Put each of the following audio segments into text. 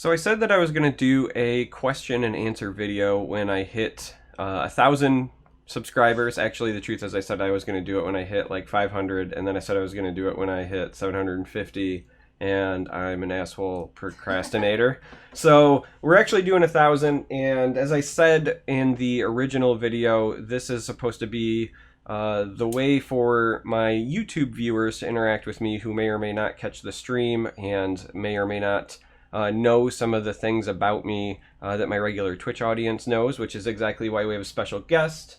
So I said that I was going to do a question and answer video when I hit 1,000 subscribers. Actually, the truth is I said I was going to do it when I hit like 500, and then I said I was going to do it when I hit 750, and I'm an asshole procrastinator. So we're actually doing 1,000, and as I said in the original video, this is supposed to be the way for my YouTube viewers to interact with me who may or may not catch the stream and may or may not know some of the things about me that my regular Twitch audience knows, which is exactly why we have a special guest.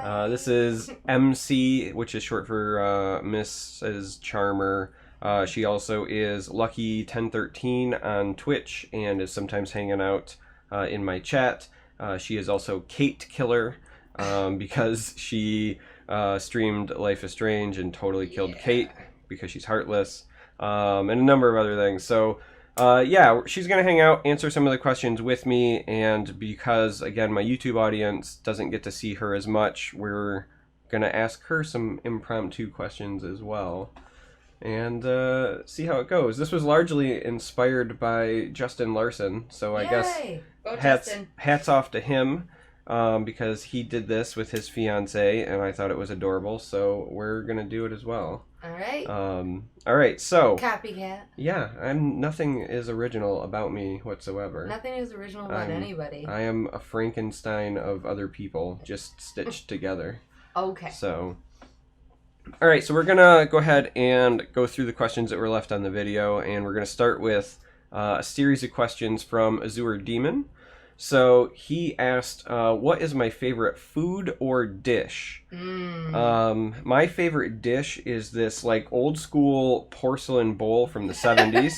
This is MC, which is short for Mrs. Charmer. She also is Lucky1013 on Twitch and is sometimes hanging out in my chat. She is also Kate Killer because she streamed Life is Strange and totally killed Kate because she's heartless, and a number of other things. So yeah, she's going to hang out, answer some of the questions with me, and because, again, my YouTube audience doesn't get to see her as much, we're going to ask her some impromptu questions as well, and see how it goes. This was largely inspired by Justin Larson, so I guess hats off to him, because he did this with his fiancée, and I thought it was adorable, so we're going to do it as well. All right, so copycat. Yeah, nothing is original about me whatsoever. Nothing is original about anybody. I am a Frankenstein of other people, just stitched together. Okay. So, all right, so we're gonna go ahead and go through the questions that were left on the video, and we're gonna start with a series of questions from Azure Demon. So he asked, what is my favorite food or dish? My favorite dish is this like old school porcelain bowl from the 70s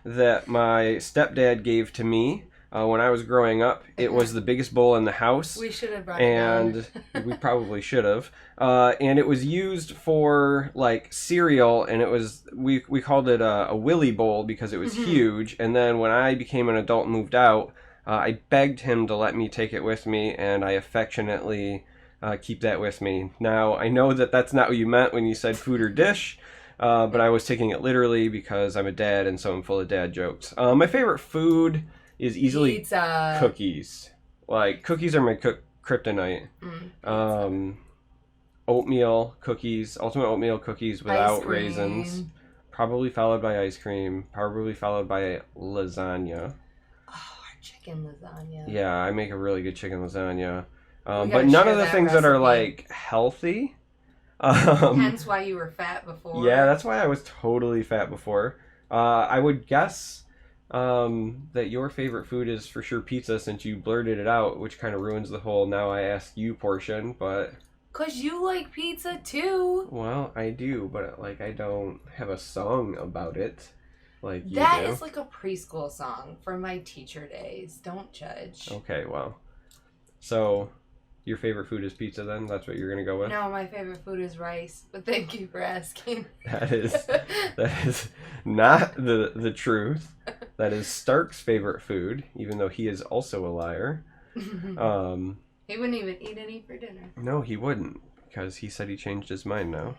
that my stepdad gave to me when I was growing up. It was the biggest bowl in the house. We should have brought it down. We probably should have. And it was used for like cereal, and it was we called it a Willy bowl because it was huge. And then when I became an adult and moved out, I begged him to let me take it with me, and I affectionately keep that with me. Now, I know that that's not what you meant when you said food or dish, but I was taking it literally because I'm a dad, and so I'm full of dad jokes. My favorite food is easily pizza. Cookies. Like, cookies are my kryptonite. Oatmeal cookies, ultimate oatmeal cookies without raisins. Probably followed by ice cream. Probably followed by lasagna. Chicken lasagna. Yeah, I make a really good chicken lasagna. But none of the things that are like healthy. Hence why you were fat before. Yeah, that's why I was totally fat before. I would guess that your favorite food is for sure pizza, since you blurted it out, which kind of ruins the whole now I ask you portion, but... 'Cause you like pizza too. Well, I do, but like I don't have a song about it. Like you that do. is like a preschool song from my teacher days. Don't judge. Okay, well. So, your favorite food is pizza then? That's what you're going to go with? No, my favorite food is rice, but thank you for asking. That is not the truth. That is Stark's favorite food, even though he is also a liar. He wouldn't even eat any for dinner. No, he wouldn't, because he said he changed his mind now.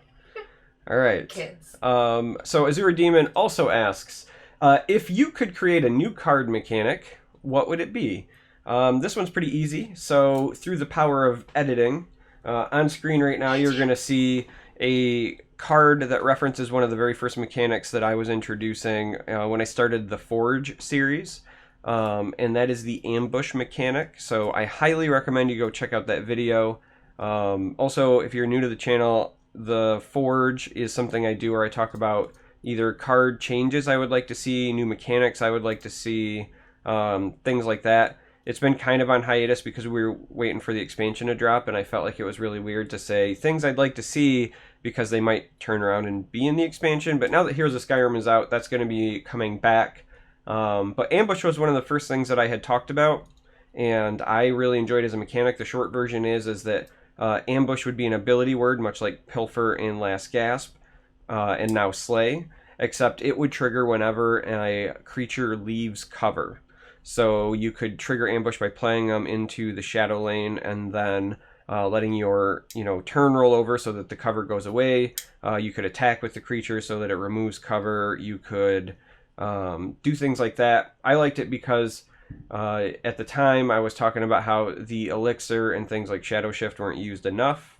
All right. Kids. So Azure Demon also asks, if you could create a new card mechanic, what would it be? This one's pretty easy. So through the power of editing, on screen right now you're going to see a card that references one of the very first mechanics that I was introducing when I started the Forge series. And that is the ambush mechanic. So I highly recommend you go check out that video. Also, if you're new to the channel, the Forge is something I do where I talk about either card changes I would like to see, new mechanics I would like to see, things like that. It's been kind of on hiatus because we were waiting for the expansion to drop, and I felt like it was really weird to say things I'd like to see because they might turn around and be in the expansion. But now that Heroes of Skyrim is out, that's going to be coming back. But Ambush was one of the first things that I had talked about, and I really enjoyed as a mechanic. The short version is that ambush would be an ability word, much like Pilfer in Last Gasp, and now Slay, except it would trigger whenever a creature leaves cover. So you could trigger ambush by playing them into the shadow lane and then letting your turn roll over so that the cover goes away. You could attack with the creature so that it removes cover. You could do things like that. I liked it because at the time I was talking about how the elixir and things like Shadow Shift weren't used enough,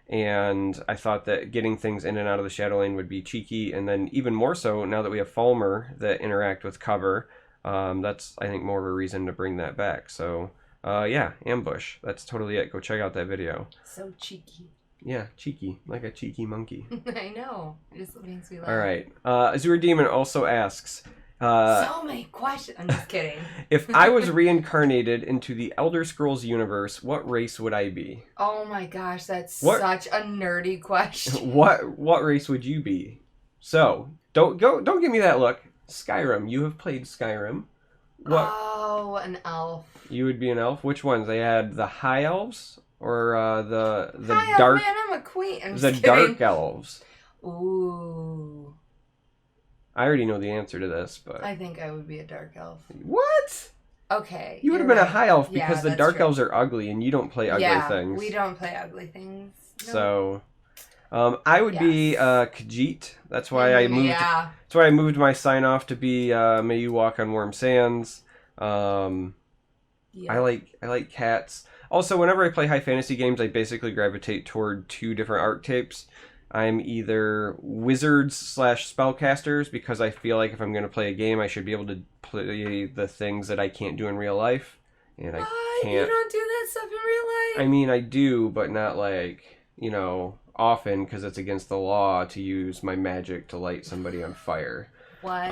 and I thought that getting things in and out of the Shadow Lane would be cheeky, and then even more so now that we have Falmer that interact with cover. That's, I think, more of a reason to bring that back. So yeah, Ambush. That's totally it. Go check out that video. So cheeky. Yeah, cheeky. Like a cheeky monkey. I know. It just makes me laugh. All right. Azure Demon also asks... so many questions. I'm just kidding. If I was reincarnated into the Elder Scrolls universe, what race would I be? Oh my gosh, that's such a nerdy question. What race would you be? So, don't give me that look. Skyrim. You have played Skyrim. What? Oh, an elf. You would be an elf? Which ones? They had the high elves or the Hi, dark man, I'm a queen. I'm the just dark kidding. elves. Ooh. I already know the answer to this, but I think I would be a dark elf. what? Okay. You would have been a high elf Yeah, because the that's dark true. elves are ugly and you don't play ugly things. We don't play ugly things. No. So, I would be Khajiit. That's why I moved. Yeah. That's why I moved my sign off to be May You Walk on Warm Sands. Yeah. I like cats. Also, whenever I play high fantasy games, I basically gravitate toward two different archetypes. I'm either wizards / spellcasters because I feel like if I'm going to play a game, I should be able to play the things that I can't do in real life, and I can't. You don't do that stuff in real life? I mean, I do, but not like, often because it's against the law to use my magic to light somebody on fire. What?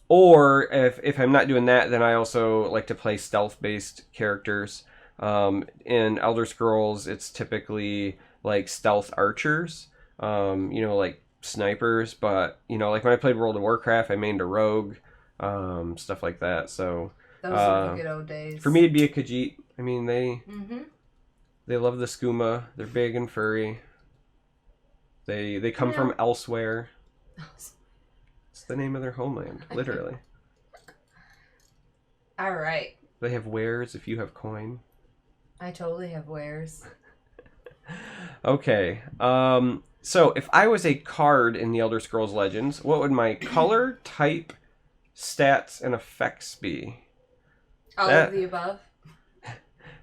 Or if I'm not doing that, then I also like to play stealth-based characters. In Elder Scrolls, it's typically like stealth archers, like snipers. But like when I played World of Warcraft, I mained a rogue, stuff like that. So those are the good old days. for me, it'd be a Khajiit. I mean, Mm-hmm. they love the skooma. They're big and furry. They come from elsewhere. It's the name of their homeland, literally. All right. They have wares if you have coin. I totally have wares. Okay. So if I was a card in the Elder Scrolls Legends, what would my color, type, stats, and effects be? All of the above?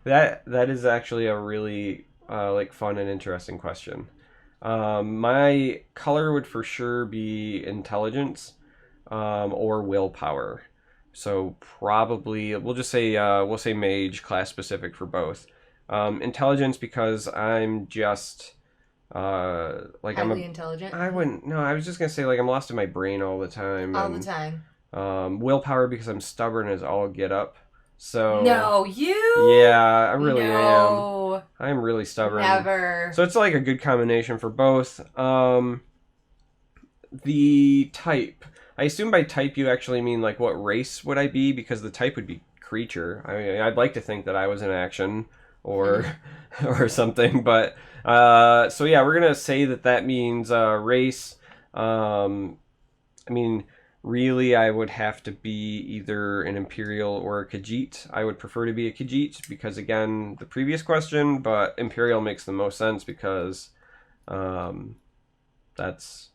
That is actually a really fun and interesting question. My color would for sure be intelligence, or willpower. So probably we'll say mage, class specific for both. Intelligence because I'm just Highly intelligent. I wouldn't. No, I was just gonna say I'm lost in my brain all the time. All the time. Willpower because I'm stubborn as all get up. So no, you. Yeah, I really am. No. I'm really stubborn. Never. So it's like a good combination for both. The type. I assume by type you actually mean what race would I be, because the type would be creature. I mean, I'd like to think that I was in action or or something, but so yeah, we're gonna say that means race. I mean, really, I would have to be either an Imperial or a Khajiit. I would prefer to be a Khajiit because, again, the previous question, but Imperial makes the most sense because I'm just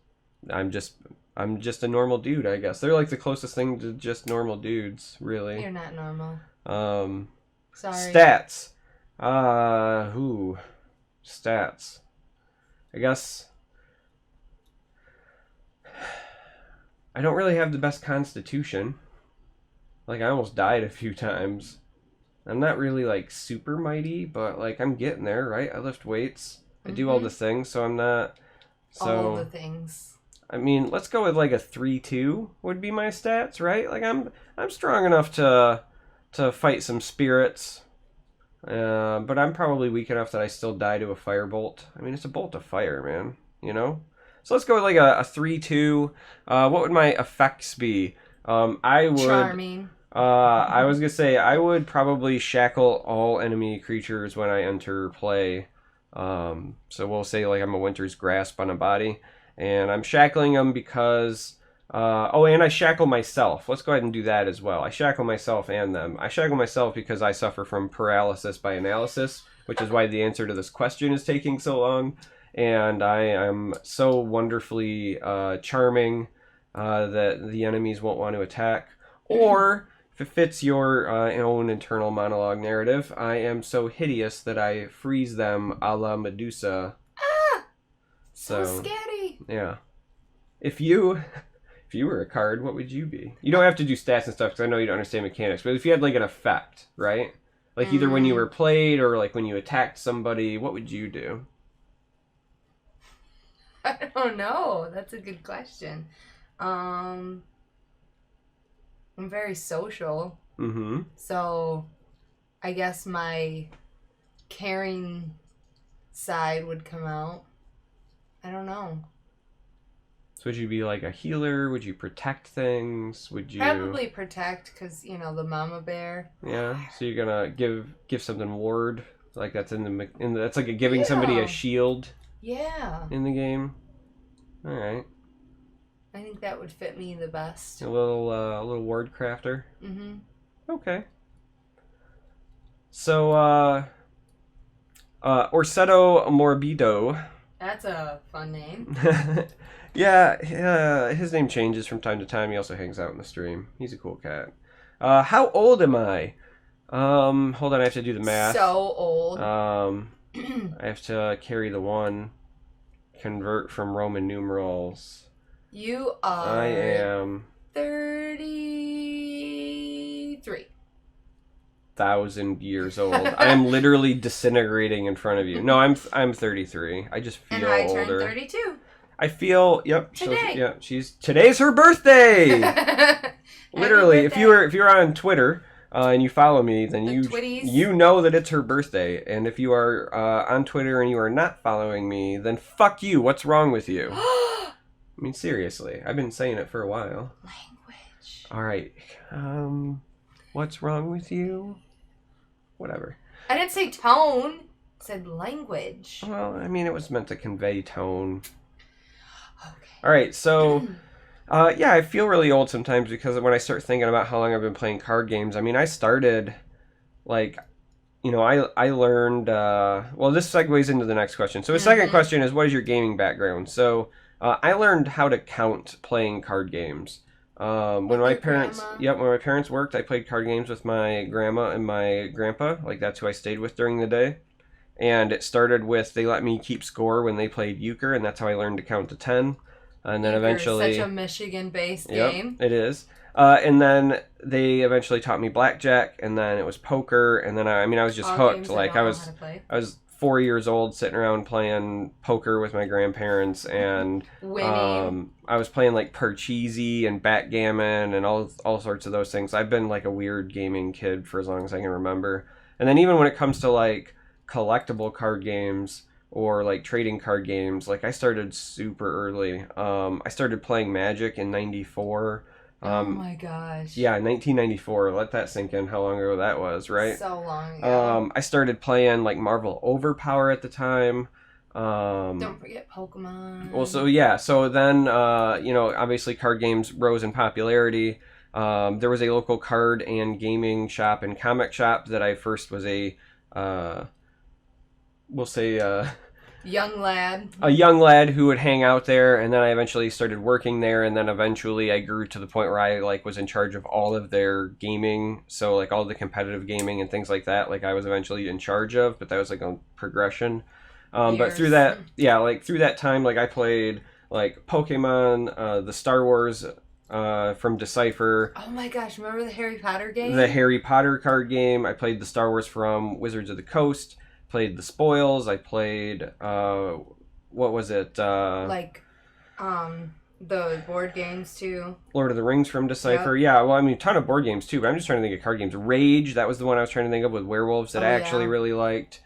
a normal dude, I guess. They're the closest thing to just normal dudes, really. You're not normal. Sorry. Stats. Stats. I guess I don't really have the best constitution. I almost died a few times. I'm not really super mighty, but I'm getting there, right? I lift weights. I do all the things, so I'm not. So all the things. I mean, let's go with a 3-2 would be my stats, right? I'm strong enough to fight some spirits. But I'm probably weak enough that I still die to a firebolt. I mean, it's a bolt of fire, man. So let's go with a 3-2. What would my effects be? I would. Charming. I was gonna say I would probably shackle all enemy creatures when I enter play. So we'll say I'm a Winter's Grasp on a body, and I'm shackling them because. And I shackle myself. Let's go ahead and do that as well. I shackle myself and them. I shackle myself because I suffer from paralysis by analysis, which is why the answer to this question is taking so long. And I am so wonderfully charming that the enemies won't want to attack. Or, if it fits your own internal monologue narrative, I am so hideous that I freeze them a la Medusa. Ah! So So, scary. yeah. If you were a card, what would you be? You don't have to do stats and stuff because I know you don't understand mechanics, but if you had like an effect, right? Like either when you were played or like when you attacked somebody, what would you do? I don't know. That's a good question. I'm very social. Mm-hmm. So I guess my caring side would come out. I don't know. So would you be like a healer? Would you protect things? Would you Probably protect because, the mama bear. Yeah. So you're gonna give something ward, like that's that's like giving somebody a shield Yeah. in the game. All right. I think that would fit me the best. A little ward crafter. Mm-hmm. Okay. So Orseto Morbido. That's a fun name. Yeah, his name changes from time to time. He also hangs out in the stream. He's a cool cat. How old am I? Hold on, I have to do the math. So old. I have to carry the 1, convert from Roman numerals. You are. I am 33. 1,000 years old. I am literally disintegrating in front of you. No, I'm 33. I just feel and I older. turned 32. I feel Today. Today's her birthday. Literally, if you're on Twitter and you follow me, then you know that it's her birthday. And if you are on Twitter and you are not following me, then fuck you. What's wrong with you? I mean, seriously, I've been saying it for a while. Language. All right. What's wrong with you? Whatever. I didn't say tone. I said language. Well, I mean, it was meant to convey tone. Okay. All right, so yeah, I feel really old sometimes because when I start thinking about how long I've been playing card games, I mean, I started like, I learned. Well, this segues into the next question. So the second question is, what is your gaming background? So I learned how to count playing card games. When my parents worked, I played card games with my grandma and my grandpa. Like that's who I stayed with during the day. And it started with they let me keep score when they played euchre, and that's how I learned to count to 10. And then eventually, such a Michigan-based game. It is. And then they eventually taught me blackjack, and then it was poker, and then I was just hooked. Like I was 4 years old, sitting around playing poker with my grandparents, and winning. I was playing like Parcheesi and backgammon and all sorts of those things. I've been like a weird gaming kid for as long as I can remember. And then even when it comes to like collectible card games or like trading card games, like I started super early. I started playing Magic in 94. Oh my gosh. Yeah, 1994. Let that sink in how long ago that was, right? So long ago. I started playing like Marvel Overpower at the time. Don't forget Pokemon. Well, so then obviously card games rose in popularity. There was a local card and gaming shop and comic shop that I first was a young lad. A young lad who would hang out there, and then I eventually started working there, and then eventually I grew to the point where I like was in charge of all of their gaming, so like all the competitive gaming and things like that. Like I was eventually in charge of, but that was like a progression. But through that time, like I played like Pokemon, the Star Wars from Decipher. Oh my gosh, remember the Harry Potter game? The Harry Potter card game. I played the Star Wars from Wizards of the Coast. Played the Spoils. I played what was it? The board games too. Lord of the Rings from Decipher. Yep. Yeah, well, I mean, a ton of board games too, but I'm just trying to think of card games. Rage, that was the one I was trying to think of with werewolves that I actually really liked.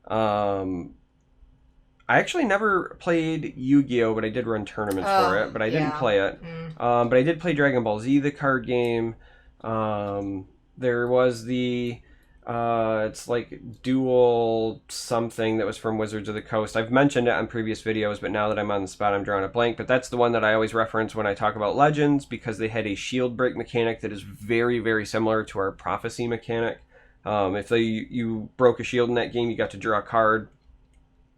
I actually never played Yu-Gi-Oh, but I did run tournaments for it, but I didn't play it. But I did play Dragon Ball Z, the card game. There was the it's like dual something that was from Wizards of the Coast. I've mentioned it on previous videos, but now that I'm on the spot, I'm drawing a blank. But that's the one that I always reference when I talk about Legends, because they had a shield break mechanic that is very, very similar to our prophecy mechanic. If you broke a shield in that game, you got to draw a card.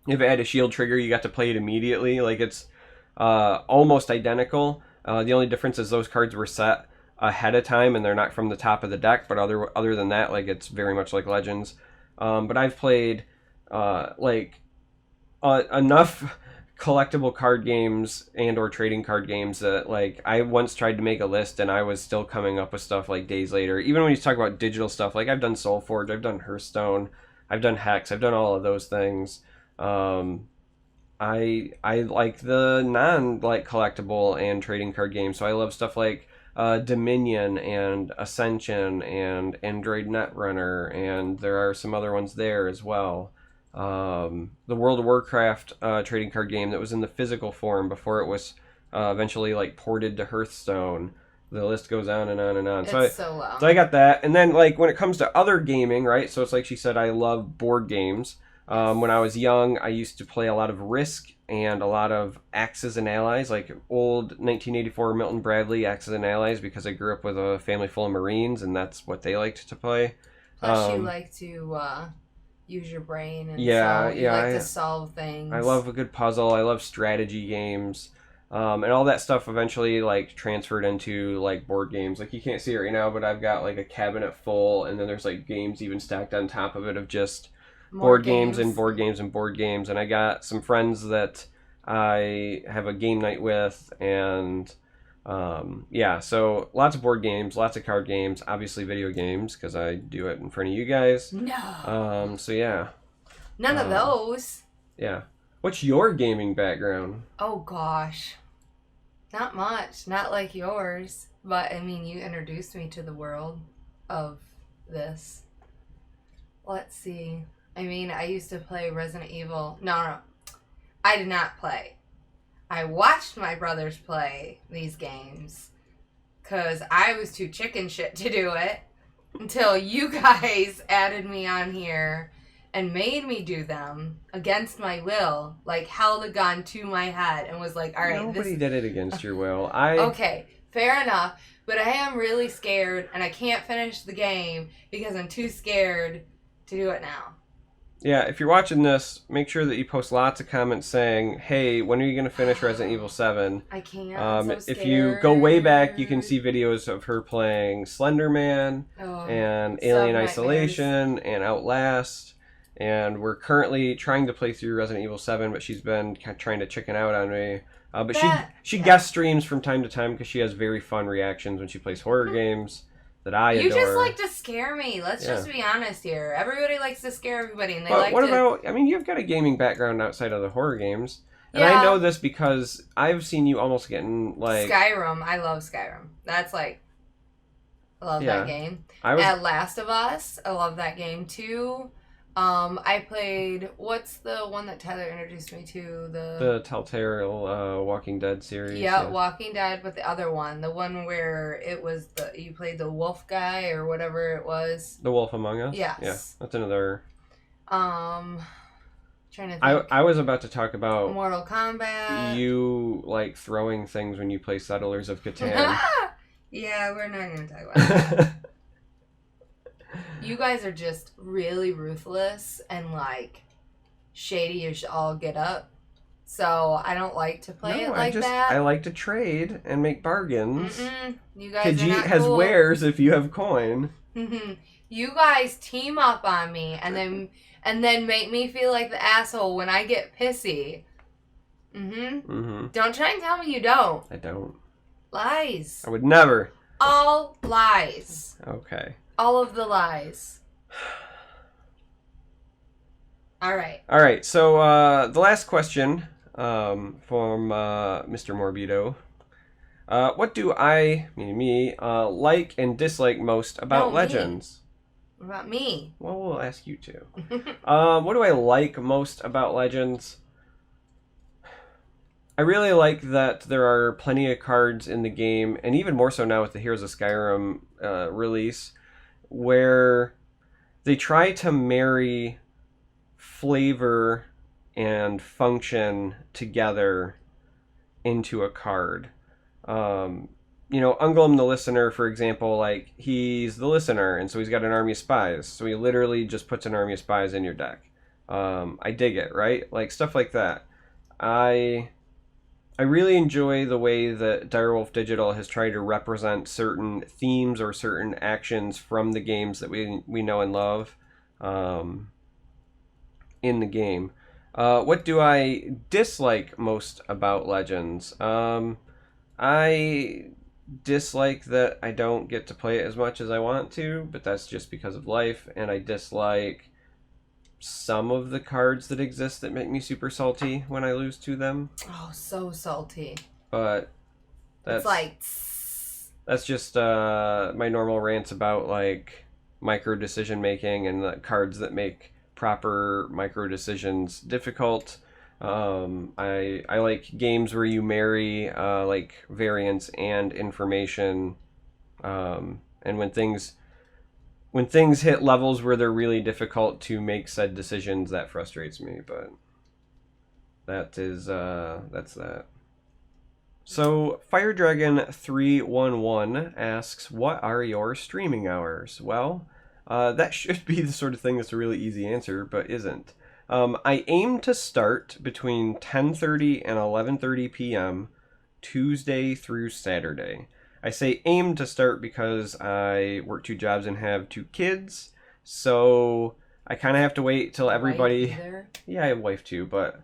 If it had a shield trigger, you got to play it immediately. Like it's almost identical. The only difference is those cards were set ahead of time and they're not from the top of the deck. But other than that, like it's very much like Legends. But I've played enough collectible card games and or trading card games that like I once tried to make a list and I was still coming up with stuff like days later. Even when you talk about digital stuff, like I've done Soulforge, I've done Hearthstone, I've done Hex, I've done all of those things. I like the non like collectible and trading card games, so I love stuff like Dominion and Ascension and Android Netrunner, and there are some other ones there as well. The World of Warcraft trading card game that was in the physical form before it was eventually like ported to Hearthstone. The list goes on and on and on. So I got that, and then like when it comes to other gaming, right? So it's like she said, I love board games. When I was young, I used to play a lot of Risk and a lot of Axes and Allies, like old 1984 Milton Bradley Axes and Allies, because I grew up with a family full of Marines, and that's what they liked to play. Plus, you like to use your brain and you like to solve things. I love a good puzzle. I love strategy games. And all that stuff eventually like transferred into like board games. Like you can't see it right now, but I've got like a cabinet full, and then there's like games even stacked on top of it of just board games and board games and board games. And I got some friends that I have a game night with, and so lots of board games, lots of card games, obviously video games because I do it in front of you guys. No. So yeah. None of those. Yeah. What's your gaming background? Oh gosh. Not much. Not like yours. But I mean, you introduced me to the world of this. Let's see. I mean, I used to play Resident Evil. No. I did not play. I watched my brothers play these games because I was too chicken shit to do it until you guys added me on here and made me do them against my will, like held a gun to my head and was like, all right. Nobody did it against your will. Okay, fair enough. But I am really scared and I can't finish the game because I'm too scared to do it now. Yeah, if you're watching this, make sure that you post lots of comments saying, hey, when are you going to finish Resident Evil 7? I can't. I'm so scared. If you go way back, you can see videos of her playing Slender Man and Alien Isolation and Outlast. And we're currently trying to play through Resident Evil 7, but she's been trying to chicken out on me. But she guest streams from time to time because she has very fun reactions when she plays horror games that I adore. You just like to scare me. Let's just be honest here. Everybody likes to scare everybody, and I mean, you've got a gaming background outside of the horror games. And I know this because I've seen you almost getting like Skyrim. I love Skyrim. That's like I love that game. At Last of Us, I love that game too. I played, what's the one that Tyler introduced me to? The Telltale Walking Dead series. Yeah, Walking Dead, but the other one. The one where it was you played the wolf guy or whatever it was. The Wolf Among Us? Yes. Yeah, that's another. Trying to think. I was about to talk about Mortal Kombat. You like throwing things when you play Settlers of Catan. Yeah, we're not going to talk about that. You guys are just really ruthless and like shady as all get up. So I don't like to play it like that. I like to trade and make bargains. You guys are not has cool. wares if you have coin. You guys team up on me and then make me feel like the asshole when I get pissy. Don't try and tell me you don't. I don't. Lies. I would never. All lies. Okay. All of the lies. All right. So the last question from Mr. Morbido. What do I, meaning me, like and dislike most about Legends? What about me? Well, we'll ask you too. What do I like most about Legends? I really like that there are plenty of cards in the game, and even more so now with the Heroes of Skyrim release, where they try to marry flavor and function together into a card. Ungolm the Listener, for example, like, he's the listener, and so he's got an army of spies. So he literally just puts an army of spies in your deck. I dig it, right? Like, stuff like that. I I really enjoy the way that Direwolf Digital has tried to represent certain themes or certain actions from the games that we know and love in the game. What do I dislike most about Legends? I dislike that I don't get to play it as much as I want to, but that's just because of life, and I dislike some of the cards that exist that make me super salty when I lose to them. Oh, so salty. But It's that's like, that's just my normal rants about like micro decision making and the cards that make proper micro decisions difficult. I like games where you marry like variance and information, and when things hit levels where they're really difficult to make said decisions, that frustrates me. But that's that. So Fire Dragon 311 asks, "What are your streaming hours?" Well, that should be the sort of thing that's a really easy answer, but isn't. I aim to start between 10:30 and 11:30 p.m. Tuesday through Saturday. I say aim to start because I work 2 jobs and have 2 kids, so I kind of have to wait till everybody. Yeah, I have a wife too, but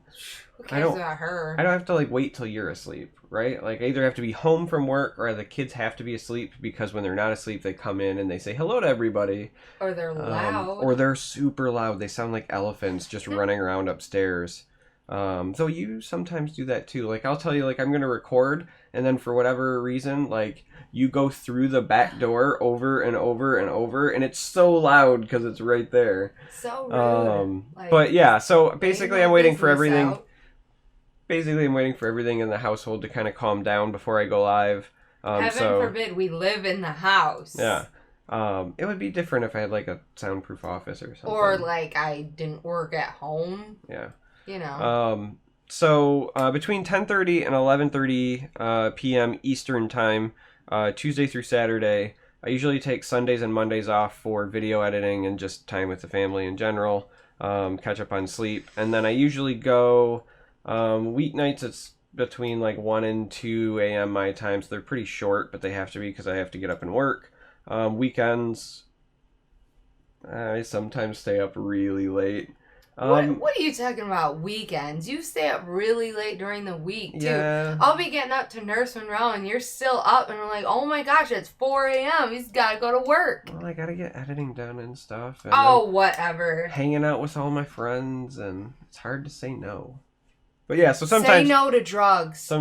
who cares about her? I don't have to like wait till you're asleep, right? Like I either have to be home from work or the kids have to be asleep, because when they're not asleep, they come in and they say hello to everybody. Or they're loud. Or they're super loud. They sound like elephants just running around upstairs. Though you sometimes do that too. Like I'll tell you, like I'm gonna record, and then for whatever reason, like you go through the back door over and over and over, and it's so loud because it's right there. So rude. But yeah, so basically I'm waiting for everything. Out. Basically, I'm waiting for everything in the household to kind of calm down before I go live. Heaven forbid we live in the house. Yeah. It would be different if I had like a soundproof office or something. Or like I didn't work at home. Yeah. You know. So between 10:30 and 11:30 p.m. Eastern time, Tuesday through Saturday, I usually take Sundays and Mondays off for video editing and just time with the family in general, catch up on sleep. And then I usually go weeknights, it's between like 1 and 2 a.m. my time, so they're pretty short, but they have to be because I have to get up and work. Weekends, I sometimes stay up really late. What are you talking about? Weekends? You stay up really late during the week too. Yeah. I'll be getting up to Nurse Monroe and you're still up, and I'm like, oh my gosh, it's 4 a.m. He's got to go to work. Well, I gotta get editing done and stuff. And whatever. Hanging out with all my friends, and it's hard to say no. But yeah, so sometimes say no to drugs.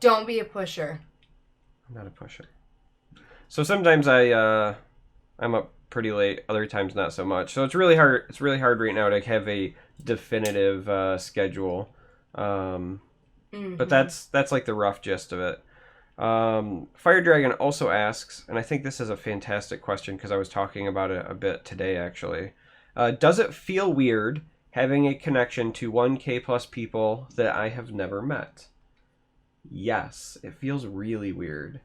Don't be a pusher. I'm not a pusher. So sometimes I'm up pretty late, other times not so much. So it's really hard. It's really hard right now to have a definitive schedule. But that's like the rough gist of it. Fire Dragon also asks, and I think this is a fantastic question because I was talking about it a bit today actually. Does it feel weird having a connection to 1K plus people that I have never met? Yes, it feels really weird.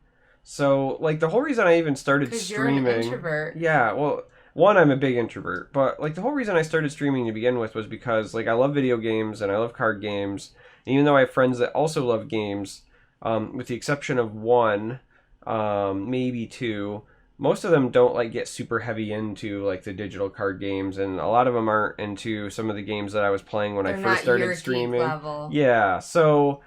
So, like, the whole reason I even started streaming... You're an introvert. Yeah, well, one, I'm a big introvert, but, like, the whole reason I started streaming to begin with was because, like, I love video games and I love card games. And even though I have friends that also love games, with the exception of one, maybe two, most of them don't, like, get super heavy into, like, the digital card games, and a lot of them aren't into some of the games that I was playing when I first started streaming. Level. Yeah, so...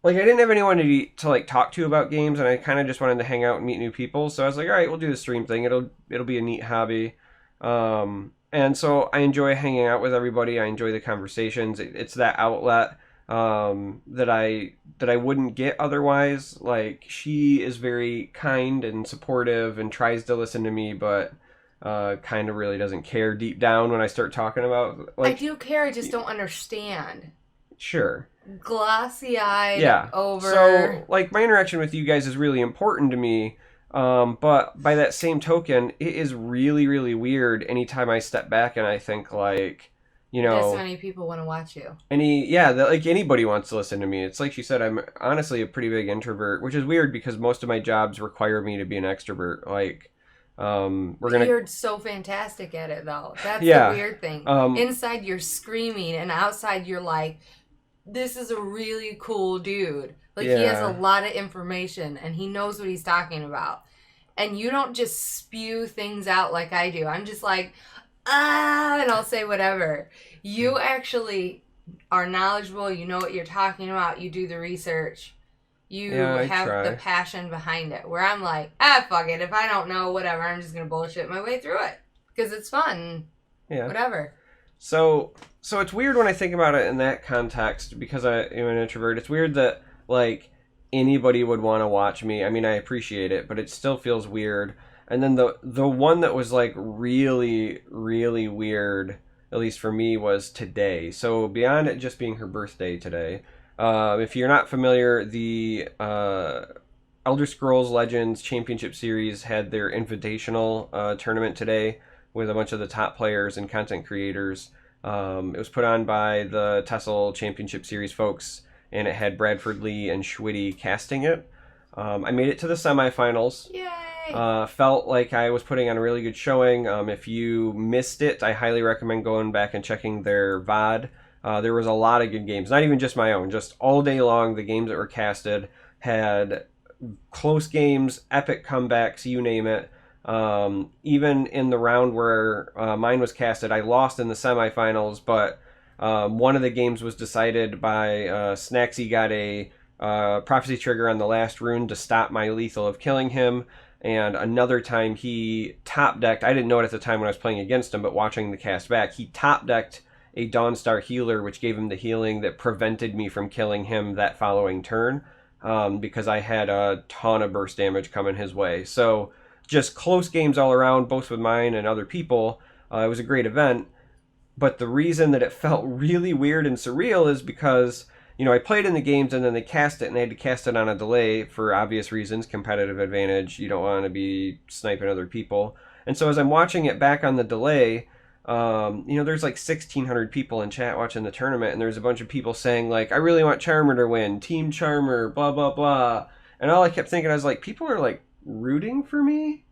like, I didn't have anyone to like talk to about games, and I kind of just wanted to hang out and meet new people. So I was like, all right, we'll do the stream thing. It'll be a neat hobby. And so I enjoy hanging out with everybody. I enjoy the conversations. It's that outlet that I wouldn't get otherwise. Like, she is very kind and supportive and tries to listen to me, but kind of really doesn't care deep down when I start talking about. Like, I do care. I just don't understand. Sure. Glassy-eyed over. So, like, my interaction with you guys is really important to me, but by that same token, it is really, really weird anytime I step back and I think, like, you know... this many people want to watch you. Like, anybody wants to listen to me. It's like she said, I'm honestly a pretty big introvert, which is weird because most of my jobs require me to be an extrovert. Like, You're so fantastic at it, though. That's the weird thing. Inside, you're screaming, and outside, you're like... this is a really cool dude. Like, he has a Yeah. lot of information, and he knows what he's talking about. And you don't just spew things out like I do. I'm just like, and I'll say whatever. You actually are knowledgeable. You know what you're talking about. You do the research. You Yeah, I have the try. passion behind it. Where I'm like, fuck it. If I don't know, whatever. I'm just going to bullshit my way through it. Because it's fun. Yeah. Whatever. So it's weird when I think about it in that context because I am an introvert. It's weird that like anybody would want to watch me. I mean, I appreciate it, but it still feels weird. And then the one that was like really really weird, at least for me, was today. So beyond it just being her birthday today, if you're not familiar, the Elder Scrolls Legends Championship Series had their invitational tournament today with a bunch of the top players and content creators. It was put on by the Tessel Championship Series folks, and it had Bradford Lee and Schwitty casting it. I made it to the semifinals. Yay! Felt like I was putting on a really good showing. If you missed it, I highly recommend going back and checking their VOD. There was a lot of good games, not even just my own, just all day long. The games that were casted had close games, epic comebacks, you name it. Even in the round where mine was casted, I lost in the semifinals, but one of the games was decided by Snacksy got a prophecy trigger on the last rune to stop my lethal of killing him. And another time he top decked, I didn't know it at the time when I was playing against him, but watching the cast back, he top decked a Dawnstar healer, which gave him the healing that prevented me from killing him that following turn, because I had a ton of burst damage coming his way. So just close games all around, both with mine and other people. It was a great event. But the reason that it felt really weird and surreal is because, you know, I played in the games and then they cast it and they had to cast it on a delay for obvious reasons, competitive advantage. You don't want to be sniping other people. And so as I'm watching it back on the delay, you know, there's like 1,600 people in chat watching the tournament, and there's a bunch of people saying like, I really want Charmer to win, Team Charmer, blah, blah, blah. And all I kept thinking, I was like, people are like rooting for me?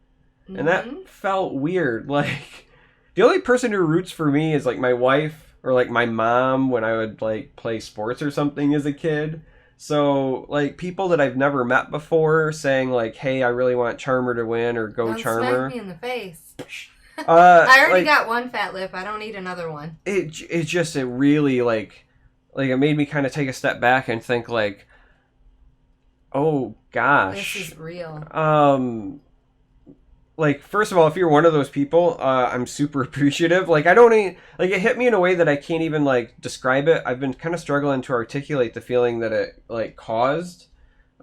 And that felt weird. Like, the only person who roots for me is like my wife or like my mom when I would like play sports or something as a kid. So like people that I've never met before saying like, hey, I really want Charmer to win or go Don't Charmer. smack me in the face. I already got one fat lip. I don't need another one. It really like it made me kind of take a step back and think like, oh gosh, This is real. Like, first of all, if you're one of those people, I'm super appreciative. Like, I don't like it hit me in a way that I can't even like describe it. I've been kind of struggling to articulate the feeling that it like caused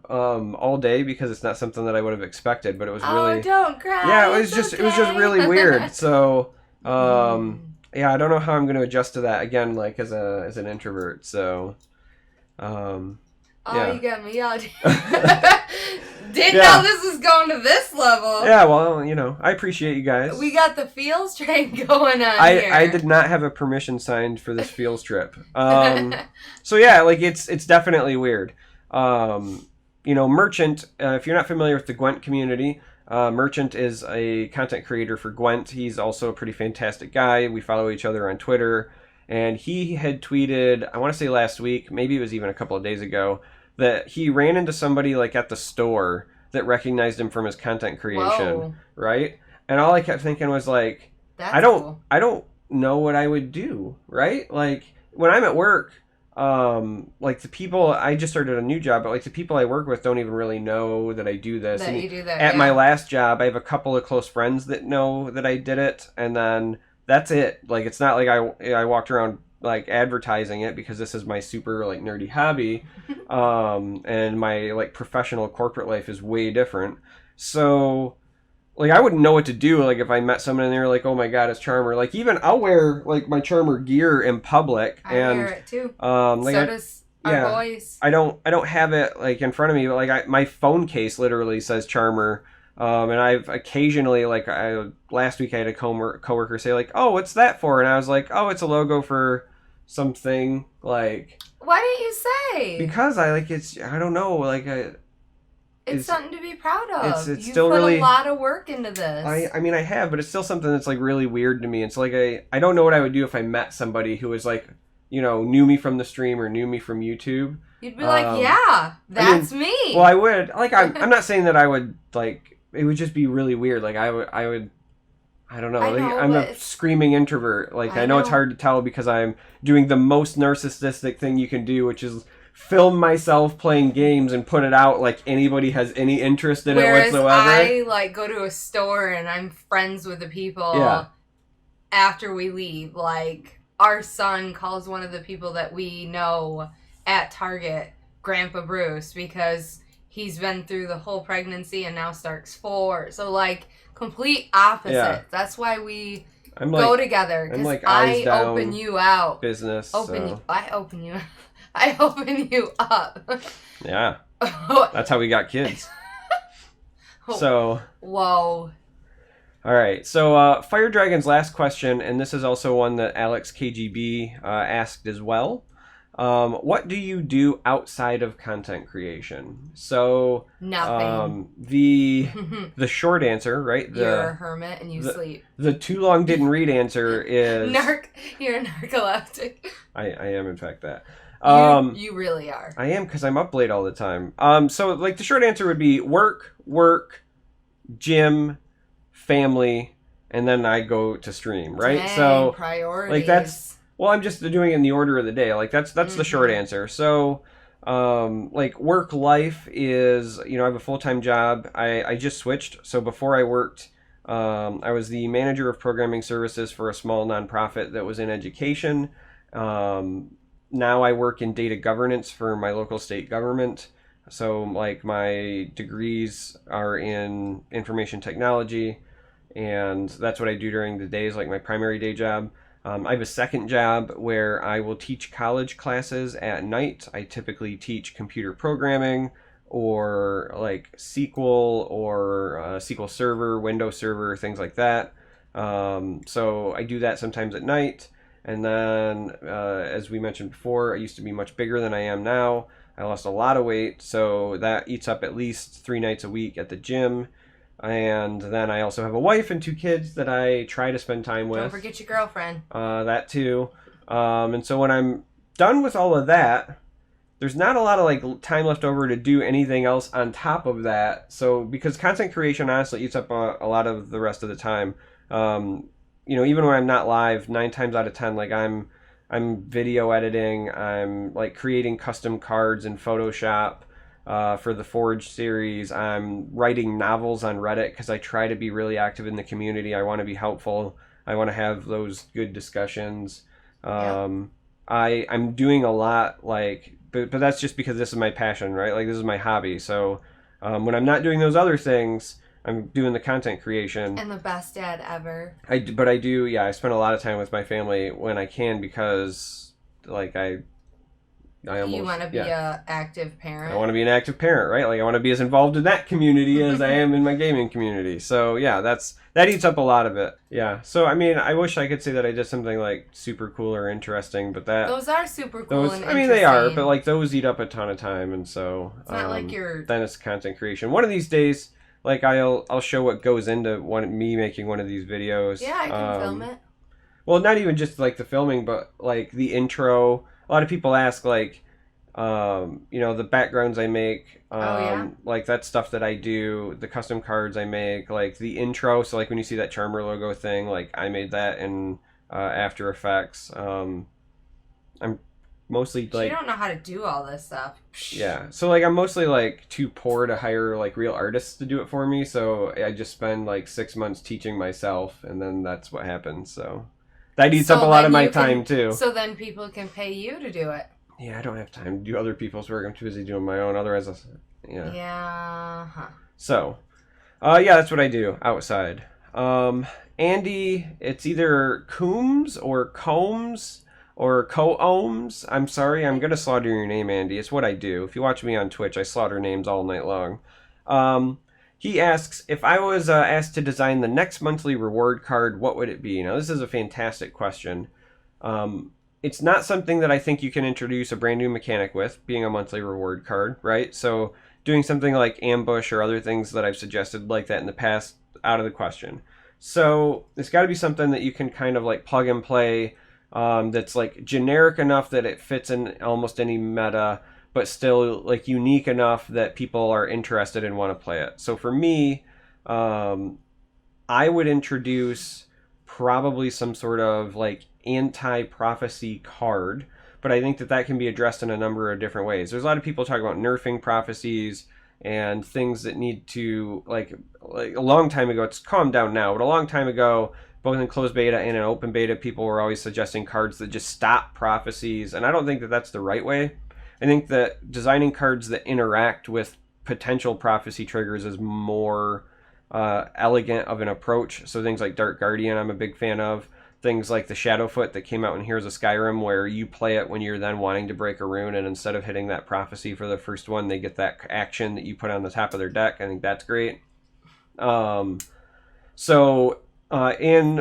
all day because it's not something that I would have expected, but it was really don't cry. yeah, it's it was just really weird. So yeah, I don't know how I'm going to adjust to that again, like as an introvert. So yeah. You got me all. Didn't know this was going to this level. Yeah, well, you know, I appreciate you guys. We got the feels train going on here. I did not have a permission signed for this feels trip. So yeah, like it's definitely weird. You know, Merchant, if you're not familiar with the Gwent community, Merchant is a content creator for Gwent. He's also a pretty fantastic guy. We follow each other on Twitter. And he had tweeted, I want to say last week, maybe it was even a couple of days ago, that he ran into somebody like at the store that recognized him from his content creation. Whoa. Right? And all I kept thinking was like, That's I don't cool. know what I would do, right? Like when I'm at work, like the people, I just started a new job, but like the people I work with don't even really know that I do this. That you do that, at my last job, I have a couple of close friends that know that I did it, and then that's it. Like it's not like I walked around like advertising it because this is my super like nerdy hobby, and my like professional corporate life is way different. So like I wouldn't know what to do like if I met someone and they were like, oh my god, it's Charmer. Like even I'll wear like my Charmer gear in public. I wear it too. Like so does our boys. I don't have it like in front of me, but like my phone case literally says Charmer. And I've occasionally, like, last week I had a coworker say, like, oh, what's that for? And I was like, oh, it's a logo for something, like... Why didn't you say? Because I don't know, like... It's something to be proud of. It's you still put really... a lot of work into this. I mean, I have, but it's still something that's, like, really weird to me. It's like, I don't know what I would do if I met somebody who was, like, knew me from the stream or knew me from YouTube. You'd be like, yeah, that's me. Well, I would. Like, I'm not saying that I would, like, it would just be really weird. Like, I would, I don't know. I'm a screaming introvert. Like, I know it's hard to tell because I'm doing the most narcissistic thing you can do, which is film myself playing games and put it out like anybody has any interest in it whatsoever. I, like, go to a store and I'm friends with the people after we leave. Like, our son calls one of the people that we know at Target Grandpa Bruce because he's been through the whole pregnancy and now Stark's 4. So, like, complete opposite. Yeah. That's why we go together. Because like I open you out. Business. I open you up. Yeah. That's how we got kids. So. Whoa. All right. So Fire Dragon's last question, and this is also one that Alex KGB asked as well. What do you do outside of content creation? So nothing. The short answer, right? You're a hermit and you sleep. The too long didn't read answer is You're a narcoleptic. I am in fact that. You really are. I am because I'm up late all the time. So like the short answer would be work, gym, family, and then I go to stream, right? Dang, so priorities. Like that's. Well, I'm just doing it in the order of the day. Like that's the short answer. So, like work life is, I have a full-time job. I just switched. So before I worked, I was the manager of programming services for a small nonprofit that was in education. Now I work in data governance for my local state government. So like my degrees are in information technology, and that's what I do during the days, like my primary day job. I have a second job where I will teach college classes at night. I typically teach computer programming or like SQL or SQL Server, Windows Server, things like that. So I do that sometimes at night. And then, as we mentioned before, I used to be much bigger than I am now. I lost a lot of weight, so that eats up at least 3 nights a week at the gym. And then I also have a wife and 2 kids that I try to spend time with. Don't forget your girlfriend. That too. And so when I'm done with all of that, there's not a lot of like time left over to do anything else on top of that. So because content creation honestly eats up a lot of the rest of the time. Even when I'm not live, 9 times out of 10, like I'm video editing. I'm like creating custom cards in Photoshop. For the Forge series, I'm writing novels on Reddit because I try to be really active in the community. I want to be helpful. I want to have those good discussions. I'm doing a lot, but that's just because this is my passion, right? Like this is my hobby. So when I'm not doing those other things, I'm doing the content creation. And the best dad ever. I spend a lot of time with my family when I can because like you want to be a active parent. I want to be an active parent, right? Like I want to be as involved in that community as I am in my gaming community. So yeah, that eats up a lot of it. Yeah. So I mean, I wish I could say that I did something like super cool or interesting, but those are super cool and interesting. They are, but like those eat up a ton of time, and so it's not like then it's content creation. One of these days, like I'll show what goes into me making one of these videos. Yeah, I can film it. Well, not even just like the filming, but like the intro. A lot of people ask like, the backgrounds I make, like that stuff that I do, the custom cards I make, like the intro. So like when you see that Charmer logo thing, like I made that in After Effects. I'm mostly like, you don't know how to do all this stuff. Yeah. So like I'm mostly like too poor to hire like real artists to do it for me. So I just spend like 6 months teaching myself, and then that's what happens. So that eats up a lot of my time too. So then people can pay you to do it. Yeah, I don't have time to do other people's work. I'm too busy doing my own. Otherwise, yeah. Yeah. Huh. So, that's what I do outside. Andy, it's either Coombs or Combs or Co-Ohms. I'm sorry, I'm gonna slaughter your name, Andy. It's what I do. If you watch me on Twitch, I slaughter names all night long. He asks, if I was asked to design the next monthly reward card, what would it be? Now, this is a fantastic question. It's not something that I think you can introduce a brand new mechanic with, being a monthly reward card, right? So doing something like Ambush or other things that I've suggested like that in the past, out of the question. So it's got to be something that you can kind of like plug and play that's like generic enough that it fits in almost any meta, but still like unique enough that people are interested and want to play it. So for me, I would introduce probably some sort of like anti-prophecy card, but I think that that can be addressed in a number of different ways. There's a lot of people talking about nerfing prophecies and things that need to like a long time ago. It's calmed down now, but a long time ago, both in closed beta and in open beta, people were always suggesting cards that just stop prophecies, and I don't think that that's the right way. I think that designing cards that interact with potential prophecy triggers is more elegant of an approach. So things like Dark Guardian, I'm a big fan of. Things like the Shadowfoot that came out in Heroes of Skyrim, where you play it when you're then wanting to break a rune, and instead of hitting that prophecy for the first one, they get that action that you put on the top of their deck. I think that's great. In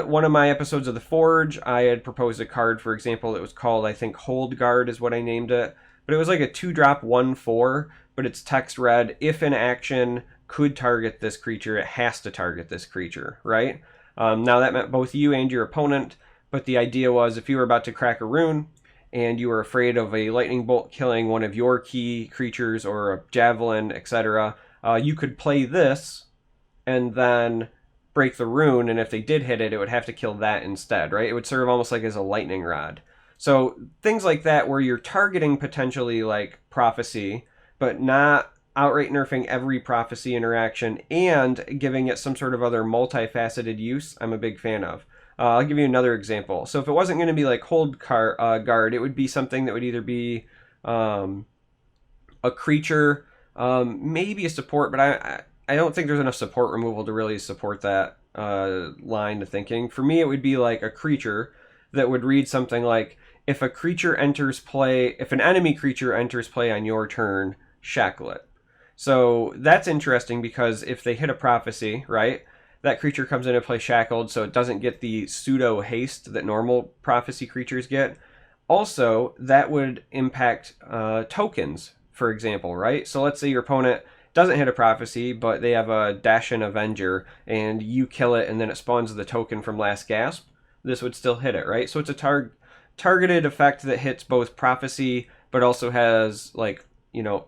one of my episodes of The Forge, I had proposed a card, for example, that was called, I think, Hold Guard is what I named it. But it was like a 2-drop 1/4, but it's text read, if an action could target this creature, it has to target this creature, right? Now that meant both you and your opponent, but the idea was if you were about to crack a rune and you were afraid of a lightning bolt killing one of your key creatures or a javelin, etc., you could play this and then break the rune, and if they did hit it, it would have to kill that instead, right? It would serve almost like as a lightning rod. So things like that where you're targeting potentially like prophecy, but not outright nerfing every prophecy interaction and giving it some sort of other multifaceted use, I'm a big fan of. I'll give you another example. So if it wasn't going to be like Hold Guard, it would be something that would either be a creature, maybe a support, but I don't think there's enough support removal to really support that line of thinking. For me, it would be like a creature that would read something like, if an enemy creature enters play on your turn, shackle it. So that's interesting because if they hit a prophecy, right, that creature comes into play shackled, so it doesn't get the pseudo haste that normal prophecy creatures get. Also, that would impact tokens, for example, right? So let's say your opponent doesn't hit a prophecy, but they have a Dash-in Avenger, and you kill it, and then it spawns the token from Last Gasp. This would still hit it, right? So it's a targeted effect that hits both prophecy, but also has like,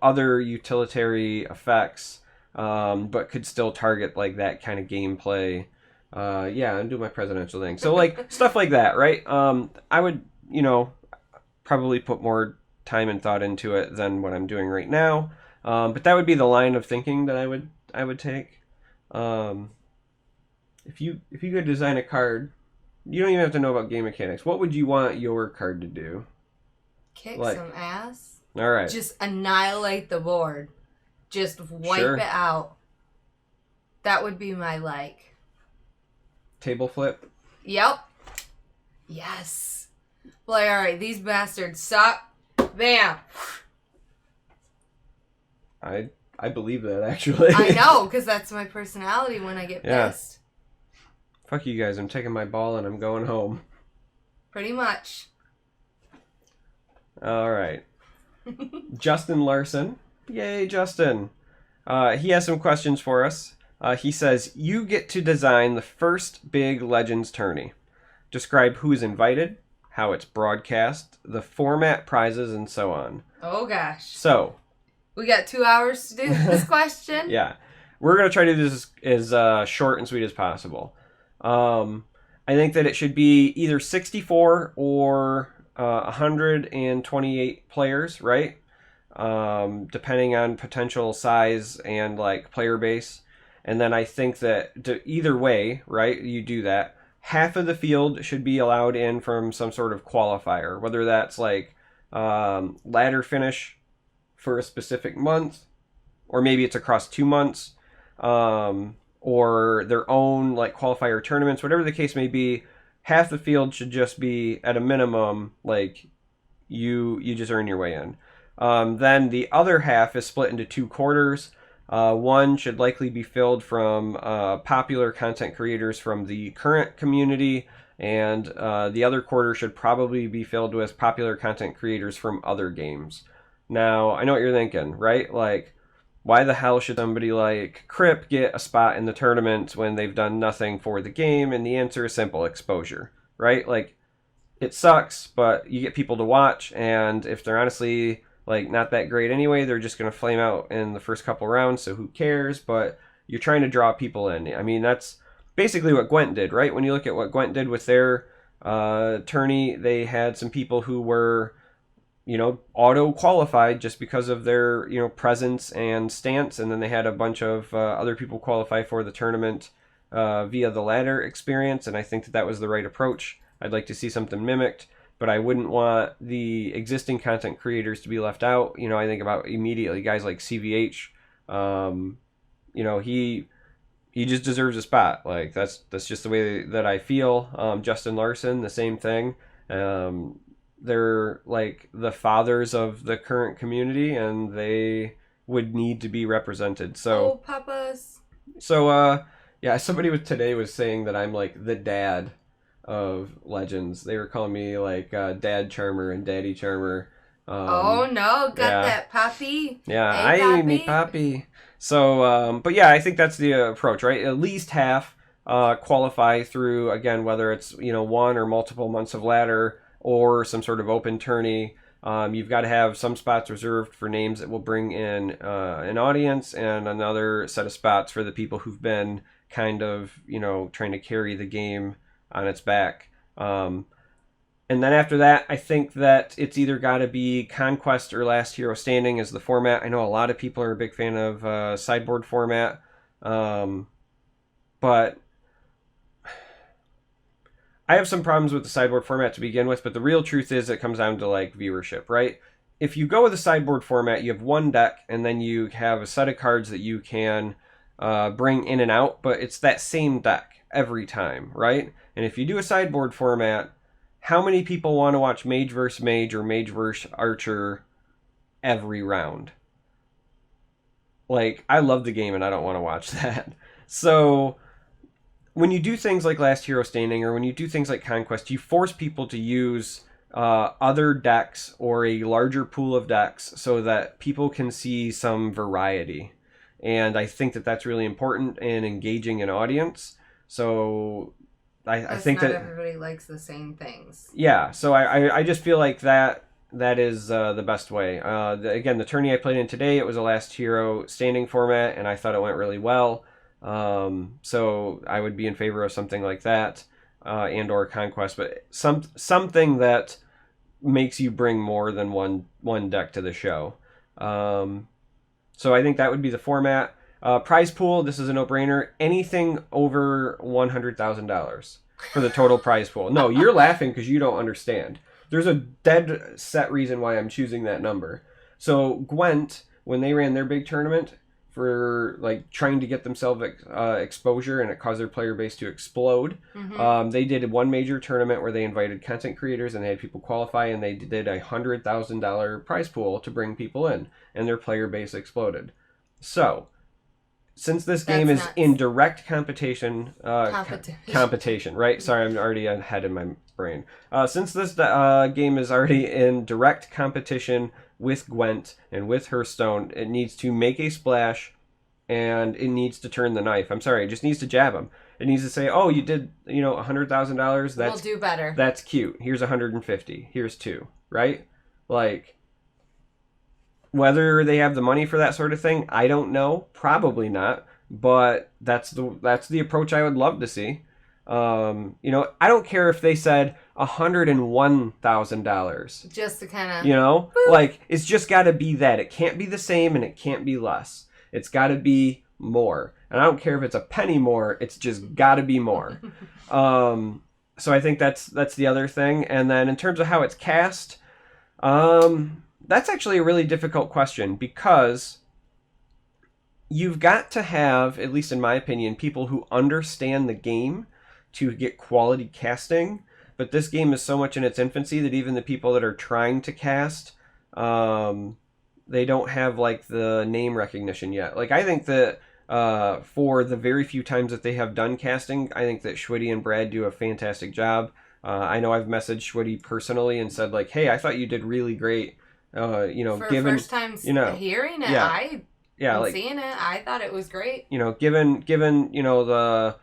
other utilitarian effects, but could still target like that kind of gameplay. I'm doing my presidential thing. So like stuff like that, right? I would, probably put more time and thought into it than what I'm doing right now. But that would be the line of thinking that I would take. If you could design a card, you don't even have to know about game mechanics. What would you want your card to do? Kick some ass. All right. Just annihilate the board. Just wipe it out. That would be my Table flip? Yep. Yes. Like, alright, these bastards suck. Bam. I believe that, actually. I know, because that's my personality when I get pissed. Fuck you guys, I'm taking my ball and I'm going home. Pretty much. Alright. Justin Larson. Yay, Justin. He has some questions for us. He says, you get to design the first big Legends tourney. Describe who's invited, how it's broadcast, the format, prizes, and so on. Oh, gosh. So. We got 2 hours to do this question? Yeah. We're going to try to do this as short and sweet as possible. I think that it should be either 64 or 128 players, right? Depending on potential size and like player base. And then I think that either way, right, you do that. Half of the field should be allowed in from some sort of qualifier, whether that's like ladder finish for a specific month, or maybe it's across 2 months, or their own like qualifier tournaments, whatever the case may be. Half the field should just be at a minimum like you just earn your way in. Then the other half is split into 2 quarters. One should likely be filled from popular content creators from the current community, and the other quarter should probably be filled with popular content creators from other games. Now, I know what you're thinking, right? Like, why the hell should somebody like Crip get a spot in the tournament when they've done nothing for the game? And the answer is simple: exposure, right? Like, it sucks, but you get people to watch, and if they're honestly like not that great anyway, they're just going to flame out in the first couple rounds, so who cares? But you're trying to draw people in. I mean, that's basically what Gwent did, right? When you look at what Gwent did with their tourney, they had some people who were, auto qualified just because of their, presence and stance, and then they had a bunch of other people qualify for the tournament via the ladder experience, and I think that that was the right approach. I'd like to see something mimicked, but I wouldn't want the existing content creators to be left out. I think about immediately guys like CVH. He just deserves a spot. Like that's just the way that I feel. Justin Larson, the same thing. They're like the fathers of the current community, and they would need to be represented. So, papas. So, yeah, somebody today was saying that I'm like the dad of Legends. They were calling me like Dad Charmer and Daddy Charmer. Oh no, got that poppy. Yeah, hey, I me poppy. So, but yeah, I think that's the approach, right? At least half qualify through, again, whether it's one or multiple months of ladder or some sort of open tourney. You've got to have some spots reserved for names that will bring in an audience, and another set of spots for the people who've been kind of trying to carry the game on its back. And then after that, I think that it's either got to be Conquest or Last Hero Standing as the format. I know a lot of people are a big fan of sideboard format, but I have some problems with the sideboard format to begin with. But the real truth is it comes down to like viewership, right? If you go with the sideboard format, you have one deck, and then you have a set of cards that you can bring in and out, but it's that same deck every time, right? And if you do a sideboard format, how many people want to watch Mage vs. Mage or Mage vs. Archer every round? Like, I love the game and I don't want to watch that. So, when you do things like Last Hero Standing or when you do things like Conquest, you force people to use other decks or a larger pool of decks so that people can see some variety. And I think that that's really important in engaging an audience. So I think not that everybody likes the same things. Yeah, so I just feel like that is the best way. Again, the tourney I played in today, it was a Last Hero Standing format, and I thought it went really well. So I would be in favor of something like that, and or Conquest, but something that makes you bring more than one deck to the show. So I think that would be the format. Prize pool, this is a no-brainer. Anything over $100,000 for the total prize pool. No, you're laughing because you don't understand. There's a dead set reason why I'm choosing that number. So Gwent, when they ran their big tournament for like trying to get themselves exposure, and it caused their player base to explode, they did one major tournament where they invited content creators and they had people qualify, and they did $100,000 prize pool to bring people in, and their player base exploded. So since this game is in direct competition, right? Sorry, I'm already ahead in my brain. Since this game is already in direct competition with Gwent and with Hearthstone, it needs to make a splash, and it needs to turn the knife. I'm sorry, it just needs to jab them. It needs to say, "Oh, you did, $100,000. That's we'll do better. That's cute. Here's 150. Here's 2." Right? Like, whether they have the money for that sort of thing, I don't know. Probably not. But that's the approach I would love to see. I don't care if they said $101,000. Just to kind of, like, it's just got to be that. It can't be the same and it can't be less. It's got to be more. And I don't care if it's a penny more. It's just got to be more. So I think that's the other thing. And then in terms of how it's cast, that's actually a really difficult question, because you've got to have, at least in my opinion, people who understand the game to get quality casting. But this game is so much in its infancy that even the people that are trying to cast, they don't have like the name recognition yet. Like, I think that for the very few times that they have done casting, I think that Schwitty and Brad do a fantastic job. I know I've messaged Schwitty personally and said, like, hey, I thought you did really great. For given first time hearing it, seeing it, I thought it was great. Given the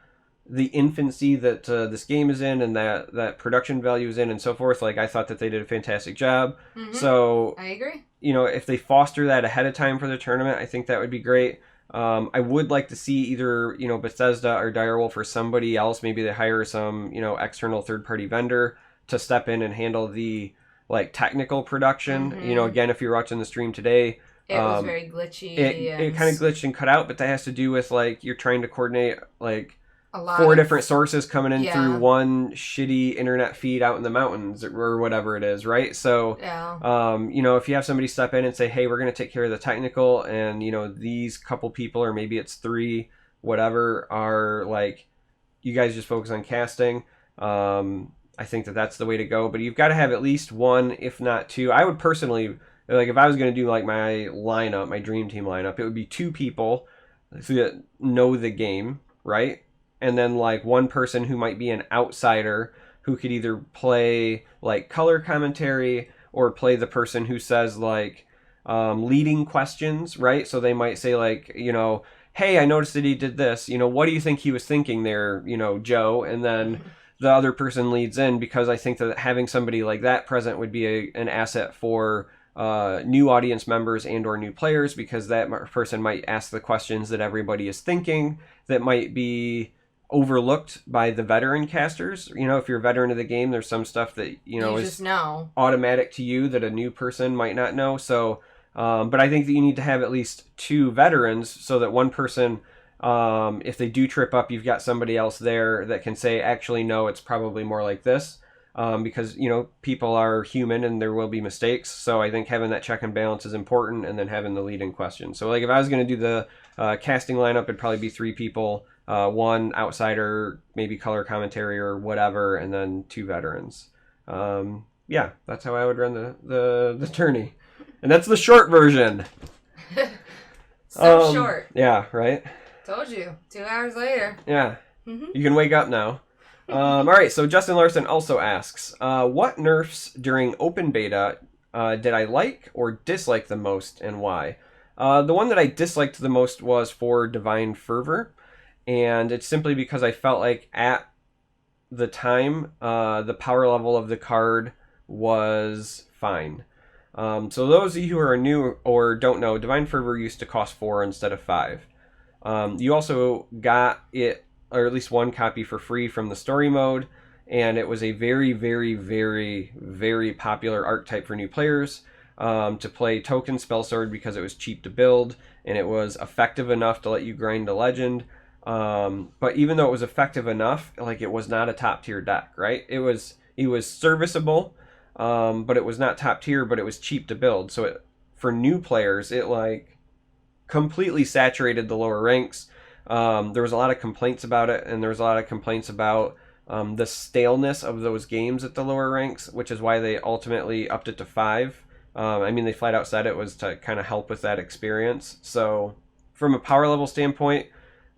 the infancy that this game is in, and that production value is in, and so forth. Like, I thought that they did a fantastic job. So I agree. if they foster that ahead of time for the tournament, I think that would be great. I would like to see either Bethesda or Direwolf or somebody else. Maybe they hire some external third party vendor to step in and handle the like technical production. Again, if you're watching the stream today, it was very glitchy. It kind of glitched and cut out, but that has to do with like you're trying to coordinate like a lot 4 different sources coming in Yeah. through one shitty internet feed out in the mountains or whatever it is, right? So, Yeah. if you have somebody step in and say, "Hey, we're going to take care of the technical," and these couple people, or maybe it's 3, whatever, are like, you guys just focus on casting. I think that that's the way to go. But you've got to have at least 1, if not 2. I would personally, like, if I was going to do like my lineup, my dream team lineup, it would be 2 people that know the game, right? And then like 1 person who might be an outsider who could either play like color commentary or play the person who says like leading questions, right? So they might say like, hey, I noticed that he did this. What do you think he was thinking there, Joe? And then the other person leads in, because I think that having somebody like that present would be an asset for new audience members and or new players, because that person might ask the questions that everybody is thinking that might be overlooked by the veteran casters. If you're a veteran of the game, there's some stuff that you is just know automatic to you that a new person might not know. So but I think that you need to have at least 2 veterans, so that one person, if they do trip up, you've got somebody else there that can say, actually no, it's probably more like this, because people are human and there will be mistakes. So I think having that check and balance is important, and then having the lead in question. So like if I was going to do the casting lineup, it'd probably be 3 people, 1 outsider, maybe color commentary or whatever, and then 2 veterans. Yeah, that's how I would run the tourney. And that's the short version. Short. Yeah, right? Told you. 2 hours later. Yeah. You can wake up now. All right, so Justin Larson also asks, what nerfs during open beta did I like or dislike the most, and why? The one that I disliked the most was for Divine Fervor, and it's simply because I felt like at the time, the power level of the card was fine. So those of you who are new or don't know, Divine Fervor used to cost 4 instead of 5. You also got it, or at least 1 copy for free from the story mode, and it was a very, very, very, very popular archetype for new players to play Token Spellsword, because it was cheap to build and it was effective enough to let you grind a legend. But even though it was effective enough, like, it was not a top tier deck, right? It was serviceable. But it was not top tier, but it was cheap to build. So for new players, it like completely saturated the lower ranks. There was a lot of complaints about it, and there was a lot of complaints about the staleness of those games at the lower ranks, which is why they ultimately upped it to 5. They flat out said it was to kind of help with that experience. So from a power level standpoint,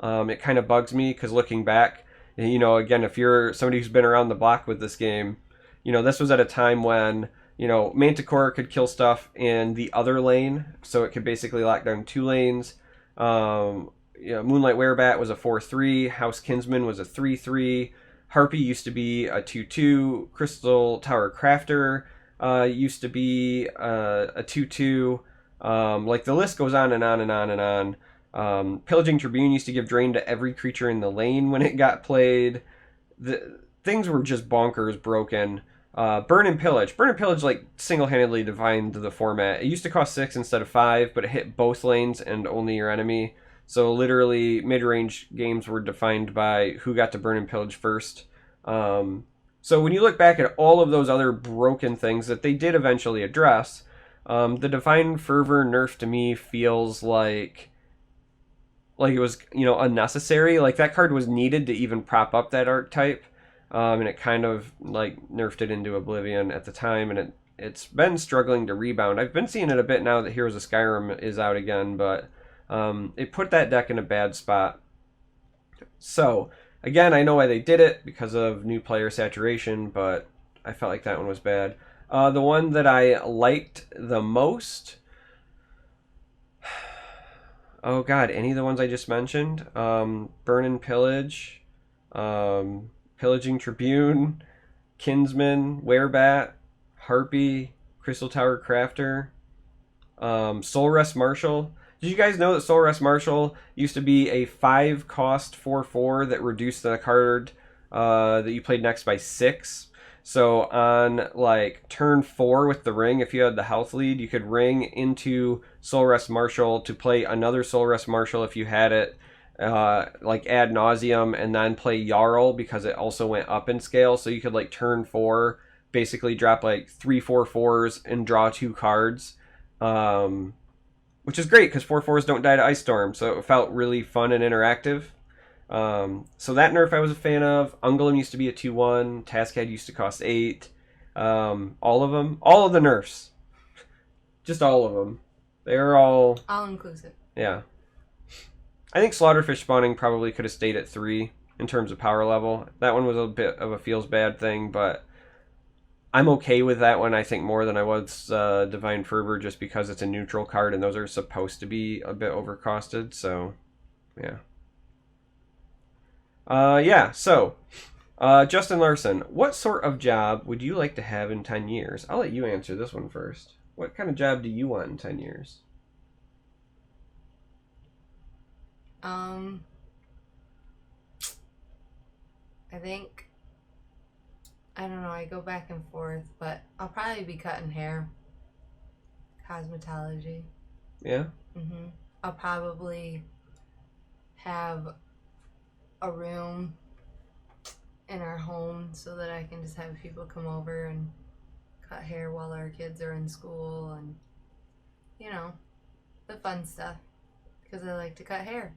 it kind of bugs me, because looking back, again, if you're somebody who's been around the block with this game, this was at a time when, Manticore could kill stuff in the other lane, so it could basically lock down 2 lanes. Moonlight Werebat was a 4/3. House Kinsman was a 3/3. Harpy used to be a 2/2. Crystal Tower Crafter used to be a 2/2. Like, the list goes on and on and on and on. Pillaging Tribune used to give drain to every creature in the lane when it got played. Things were just bonkers broken. Burn and Pillage. Burn and Pillage like single-handedly defined the format. It used to cost 6 instead of 5, but it hit both lanes and only your enemy. So literally mid-range games were defined by who got to burn and pillage first. So when you look back at all of those other broken things that they did eventually address, the Divine Fervor nerf to me feels like it was, unnecessary. Like, that card was needed to even prop up that archetype. And it kind of like nerfed it into oblivion at the time, and it's been struggling to rebound. I've been seeing it a bit now that Heroes of Skyrim is out again, but it put that deck in a bad spot. So again, I know why they did it, because of new player saturation, but I felt like that one was bad. The one that I liked the most, oh god, any of the ones I just mentioned, Burn and Pillage, Pillaging Tribune, Kinsman, Werebat, Harpy, Crystal Tower Crafter, Soul Rest Marshal. Did you guys know that Soul Rest Marshal used to be a 5 cost 4/4 that reduced the card that you played next by 6? So on like turn 4 with the ring, if you had the health lead, you could ring into Soul Rest Marshal to play another Soul Rest Marshal if you had it, like ad nauseum, and then play Jarl because it also went up in scale. So you could like turn 4 basically drop like 3/4/4s and draw 2 cards, which is great because 4/4s don't die to Ice Storm. So it felt really fun and interactive. So that nerf I was a fan of. Ungolem used to be a 2/1. Taskhead used to cost 8. All of them. All of the nerfs. Just all of them. They're all inclusive. Yeah. I think Slaughterfish spawning probably could have stayed at 3 in terms of power level. That one was a bit of a feels bad thing, but I'm okay with that one, I think, more than I was Divine Fervor, just because it's a neutral card and those are supposed to be a bit overcosted, so yeah. So Justin Larson, what sort of job would you like to have in 10 years? I'll let you answer this one first. What kind of job do you want in 10 years? I think, I don't know, I go back and forth, but I'll probably be cutting hair. Cosmetology. Yeah? I'll probably have a room in our home so that I can just have people come over and cut hair while our kids are in school and, you know, the fun stuff. Because I like to cut hair.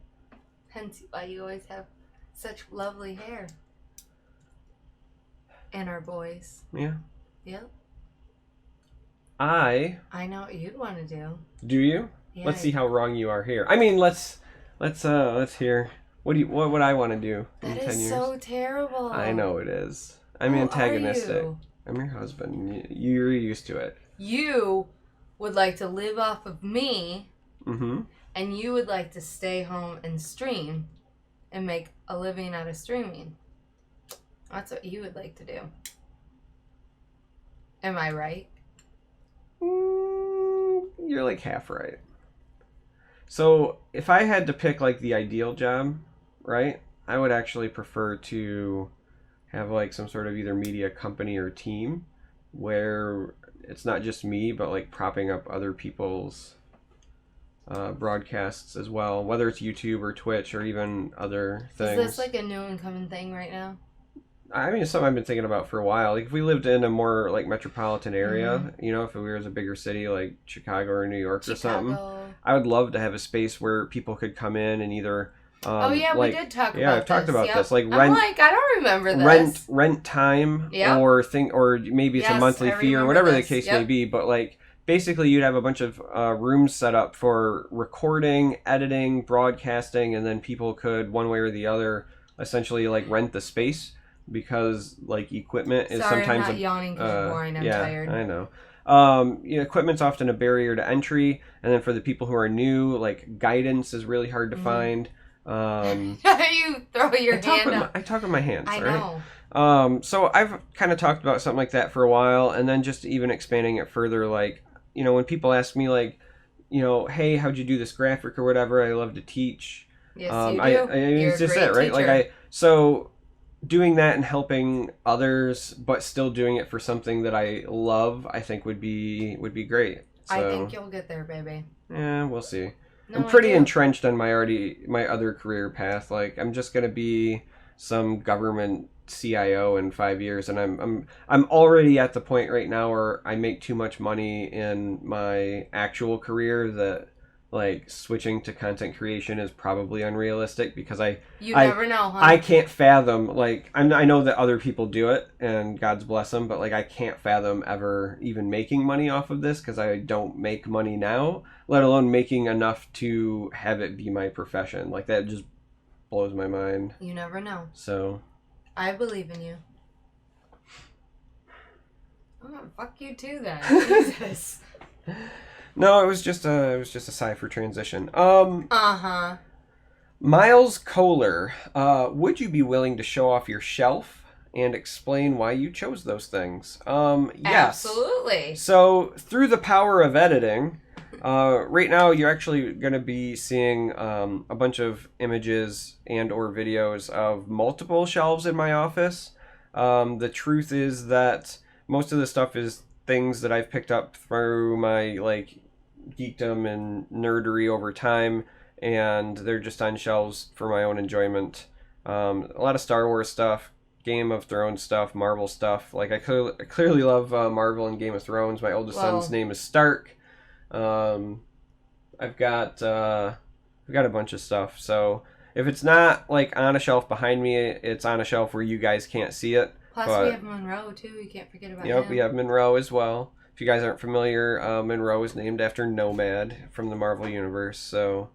Hence why you always have such lovely hair. And our boys. Yeah. Yep. I know what you'd want to do. Do you? Yeah, let's see how wrong you are here. I mean, let's hear. What would I want to do in 10 years? That is so terrible. I know it is. I'm Who antagonistic. Are you? I'm your husband. You're used to it. You would like to live off of me. Mm-hmm. And you would like to stay home and stream and make a living out of streaming. That's what you would like to do. Am I right? You're like half right. So if I had to pick like the ideal job, right, I would actually prefer to have like some sort of either media company or team where it's not just me, but like propping up other people's broadcasts as well, whether it's YouTube or Twitch or even other things. Is this like a new and coming thing right now? I mean, it's something I've been thinking about for a while. Like, if we lived in a more, like, metropolitan area, you know, if we were in a bigger city like Chicago or New York or something, I would love to have a space where people could come in and either... we did talk about this. Yeah, I've talked about this. Like, I'm like, I don't remember this. Rent time, or maybe it's a monthly fee or whatever the case may be, but, like, basically you'd have a bunch of rooms set up for recording, editing, broadcasting, and then people could, one way or the other, essentially, like, rent the space. Because like equipment is sometimes I'm not yawning because you're boring. I'm tired. I know. Equipment's often a barrier to entry, and then for the people who are new, like guidance is really hard to find. You throw your hand up. I talk with my hands. I know. Right? So I've kind of talked about something like that for a while, and then just even expanding it further. Like, you know, when people ask me like, you know, hey, how'd you do this graphic or whatever? I love to teach. Yes, you do. It's just it, right? Teacher. So doing that and helping others, but still doing it for something that I love, I think would be great. So, I think you'll get there, baby. Yeah, we'll see. No, I'm pretty entrenched on my other career path. Like, I'm just gonna be some government CIO in 5 years, and I'm already at the point right now where I make too much money in my actual career that like switching to content creation is probably unrealistic because you never know, huh? I can't fathom, like, I know that other people do it and God's bless them, but like I can't fathom ever even making money off of this because I don't make money now, let alone making enough to have it be my profession. Like, that just blows my mind. You never know. So I believe in you. I'm gonna fuck you too then. Jesus. No, it was just a sigh for transition. Miles Kohler, would you be willing to show off your shelf and explain why you chose those things? Yes. Absolutely. So, through the power of editing, right now you're actually going to be seeing a bunch of images and or videos of multiple shelves in my office. The truth is that most of the stuff is things that I've picked up through my like geekdom and nerdery over time, and they're just on shelves for my own enjoyment. A lot of Star Wars stuff, Game of Thrones stuff, Marvel stuff. Like I clearly love Marvel and Game of Thrones. My oldest son's name is Stark. I've got a bunch of stuff. So if it's not like on a shelf behind me, it's on a shelf where you guys can't see it. Plus, we have Monroe too. You can't forget about him. Yep, we have Monroe as well. If you guys aren't familiar, Monroe is named after Nomad from the Marvel Universe. So,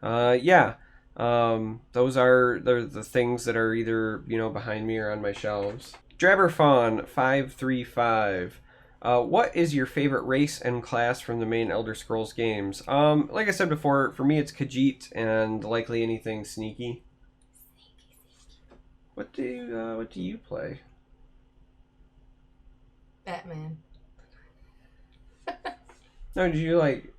yeah, those are the things that are either behind me or on my shelves. Drabberfawn535. What is your favorite race and class from the main Elder Scrolls games? Like I said before, for me it's Khajiit and likely anything sneaky. What do you play? Batman. No, did you like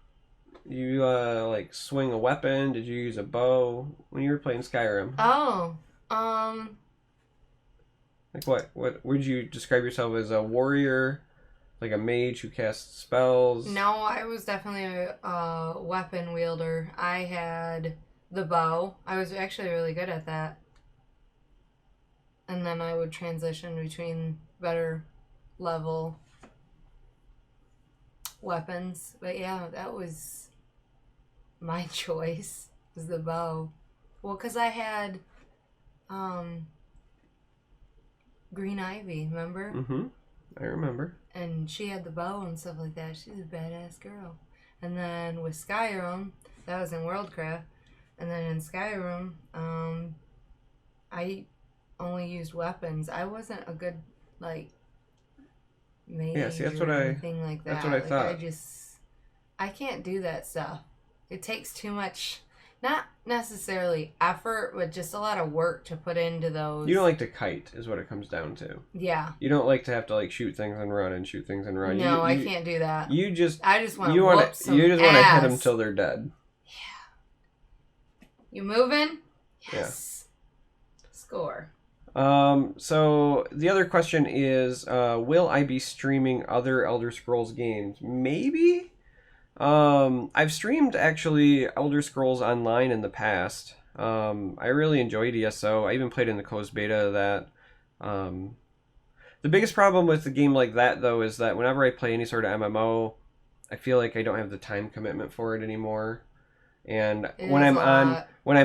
swing a weapon? Did you use a bow when you were playing Skyrim? Oh, like what would you describe yourself as, a warrior, like a mage who casts spells? No, I was definitely a weapon wielder. I had the bow. I was actually really good at that. And then I would transition between better level weapons. But yeah, that was my choice, was the bow. Well, because I had Green Ivy, remember? Mm-hmm. I remember. And she had the bow and stuff like that. She's a badass girl. And then with Skyrim, that was in Worldcraft. And then in Skyrim, I only used weapons. I wasn't a good, like, mage or anything like that. That's what I thought. I can't do that stuff. It takes too much, not necessarily effort, but just a lot of work to put into those. You don't like to kite, is what it comes down to. Yeah. You don't like to have to like shoot things and run and shoot things and run. No, I can't do that. I just want to whoop some You just want to hit them ass. till they're dead. Yeah. You moving? Yes. Yeah. Score. So the other question is, will I be streaming other Elder Scrolls games? Maybe. I've streamed actually Elder Scrolls Online in the past. I really enjoyed ESO. I even played in the closed beta of that. The biggest problem with a game like that, though, is that whenever I play any sort of MMO, I feel like I don't have the time commitment for it anymore. And when I'm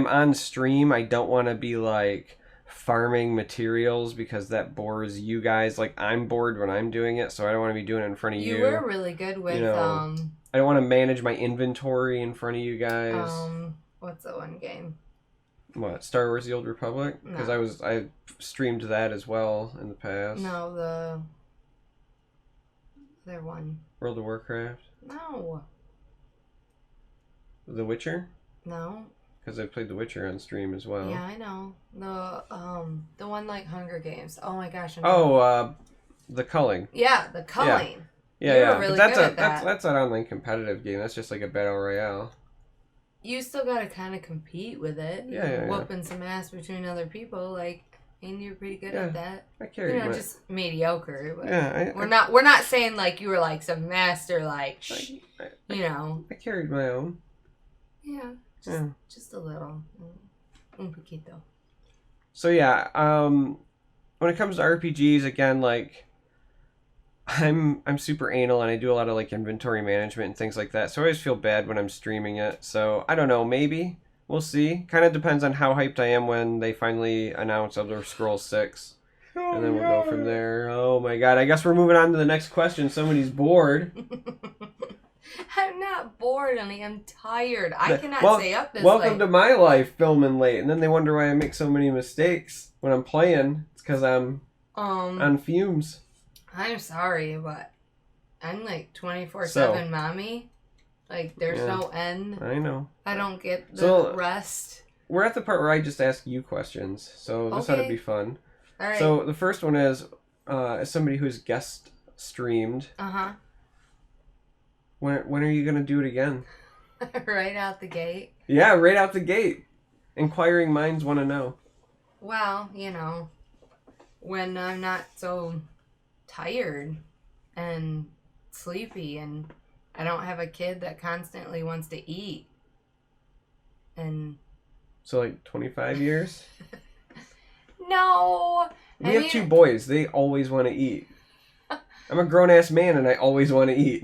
on stream, I don't want to be like farming materials because that bores you guys. Like, I'm bored when I'm doing it, so I don't want to be doing it in front of you. You were really good with I don't want to manage my inventory in front of you guys. What's that one game? What, Star Wars: The Old Republic? Because No. I streamed that as well in the past. No, the other one. World of Warcraft. No. The Witcher. No. Because I played The Witcher on stream as well. Yeah, I know. The one like Hunger Games. Oh my gosh. The Culling. Yeah, the Culling. Yeah, you were really good at that. That's an online competitive game. That's just like a battle royale. You still gotta kind of compete with it. Yeah. Whooping some ass between other people, like, and you're pretty good at that. I carried my... just mediocre. But yeah, we're not saying like you were like some master, like, I carried my own. Yeah, just a little, un poquito. So yeah, when it comes to RPGs, again, like, I'm super anal and I do a lot of like inventory management and things like that. So I always feel bad when I'm streaming it. So I don't know, maybe we'll see. Kind of depends on how hyped I am when they finally announce Elder Scrolls 6. And then we'll go from there. Oh my god, I guess we're moving on to the next question. Somebody's bored. I'm not bored, honey. I'm tired. I cannot stay up this late. Welcome to my life, filming late. And then they wonder why I make so many mistakes when I'm playing. It's because I'm on fumes. I'm sorry, but I'm like 24/7 mommy. Like, there's no end. I know. I don't get the rest. we're at the part where I just ask you questions, so this ought to be fun. All right. So the first one is, as somebody who's guest streamed, when are you gonna do it again? Right out the gate. Yeah, right out the gate. Inquiring minds want to know. Well, when I'm not so tired and sleepy and I don't have a kid that constantly wants to eat. And so like 25 years? No. We have 2 boys. They always want to eat. I'm a grown-ass man and I always want to eat.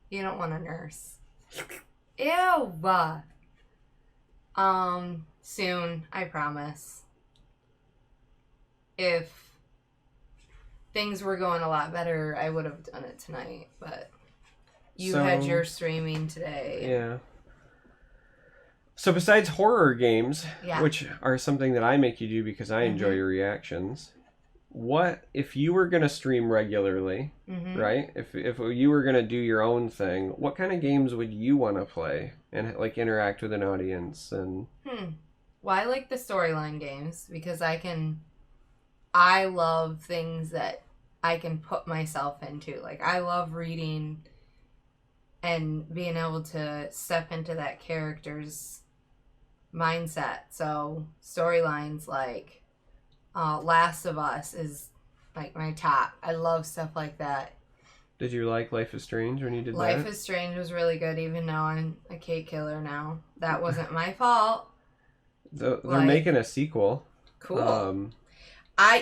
You don't want to nurse. Ew. Soon, I promise. If things were going a lot better, I would have done it tonight, but you had your streaming today. Yeah. So besides horror games, which are something that I make you do because I enjoy your reactions, what if you were going to stream regularly, right? If you were going to do your own thing, what kind of games would you want to play and like interact with an audience? And Well, I like the storyline games because I love things that I can put myself into. Like, I love reading and being able to step into that character's mindset. So storylines like Last of Us is like my top. I love stuff like that. Did you like Life is Strange when you did that? Life is Strange was really good, even though I'm a cake killer now. That wasn't my fault. They're making a sequel. Cool.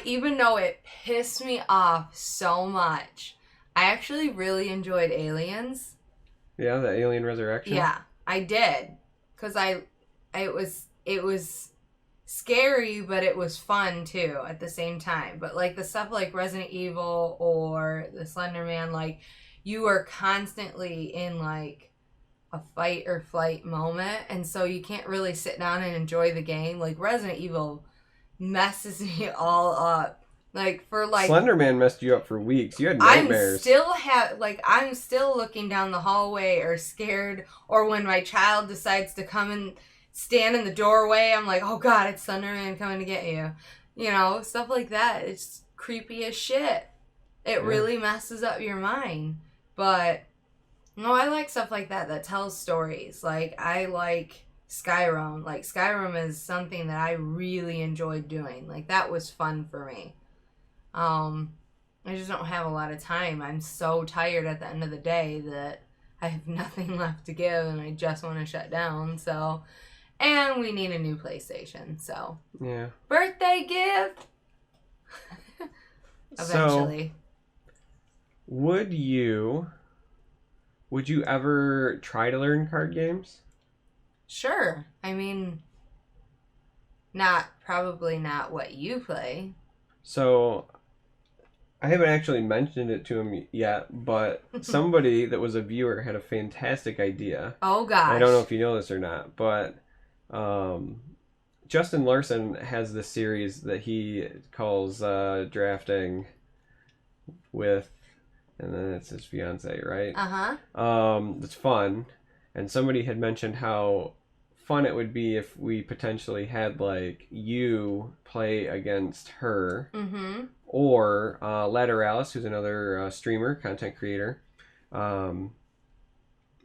Even though it pissed me off so much, I actually really enjoyed Aliens. Yeah, the Alien Resurrection? Yeah, I did. Because it was scary, but it was fun too at the same time. But like the stuff like Resident Evil or the Slender Man, like you are constantly in like a fight or flight moment, and so you can't really sit down and enjoy the game. Like Resident Evil messes me all up. Like for like Slender Man messed you up for weeks. You had nightmares. I'm still looking down the hallway or scared, or when my child decides to come and stand in the doorway, I'm like, oh god, it's Slender Man coming to get you. Stuff like that. It's creepy as shit. It really messes up your mind. But no, I like stuff like that tells stories. Like I like Skyrim. Like Skyrim is something that I really enjoyed doing. Like that was fun for me. I just don't have a lot of time. I'm so tired at the end of the day that I have nothing left to give and I just want to shut down. So, and we need a new PlayStation. So, yeah. Birthday gift. Eventually. So, would you ever try to learn card games? Sure. I mean, probably not what you play. So, I haven't actually mentioned it to him yet, but somebody that was a viewer had a fantastic idea. Oh, gosh. I don't know if you know this or not, but Justin Larson has this series that he calls Drafting with, and then it's his fiance, right? It's fun, and somebody had mentioned how fun it would be if we potentially had like you play against her, or Lateralis, who's another streamer, content creator.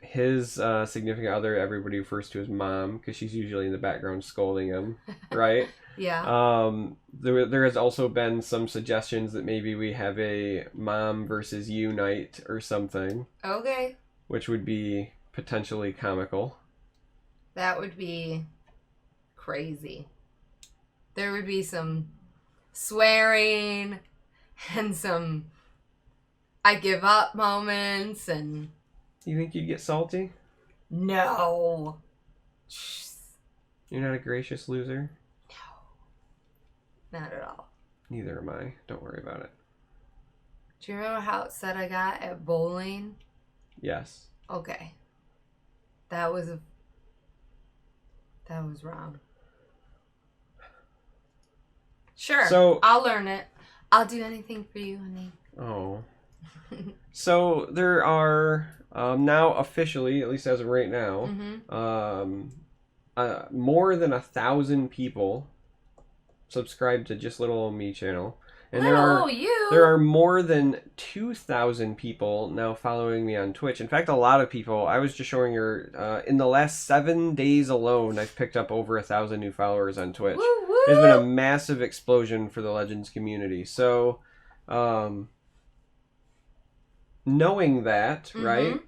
His significant other, everybody refers to as mom because she's usually in the background scolding him, right? Yeah. There has also been some suggestions that maybe we have a mom versus you night or something. Okay. Which would be potentially comical. That would be crazy. There would be some swearing and some I give up moments and... You think you'd get salty? No. You're not a gracious loser? No. Not at all. Neither am I. Don't worry about it. Do you remember how upset I got at bowling? Yes. Okay. That was wrong. Sure. So I'll learn it. I'll do anything for you, honey. Oh. So there are now officially, at least as of right now, more than 1,000 people subscribe to just little old me channel, and there are more than 2,000 people now following me on Twitch. In fact, a lot of people. I was just showing her in the last 7 days alone, I've picked up over 1,000 new followers on Twitch. Woo, woo. There's been a massive explosion for the Legends community. So, knowing that, right?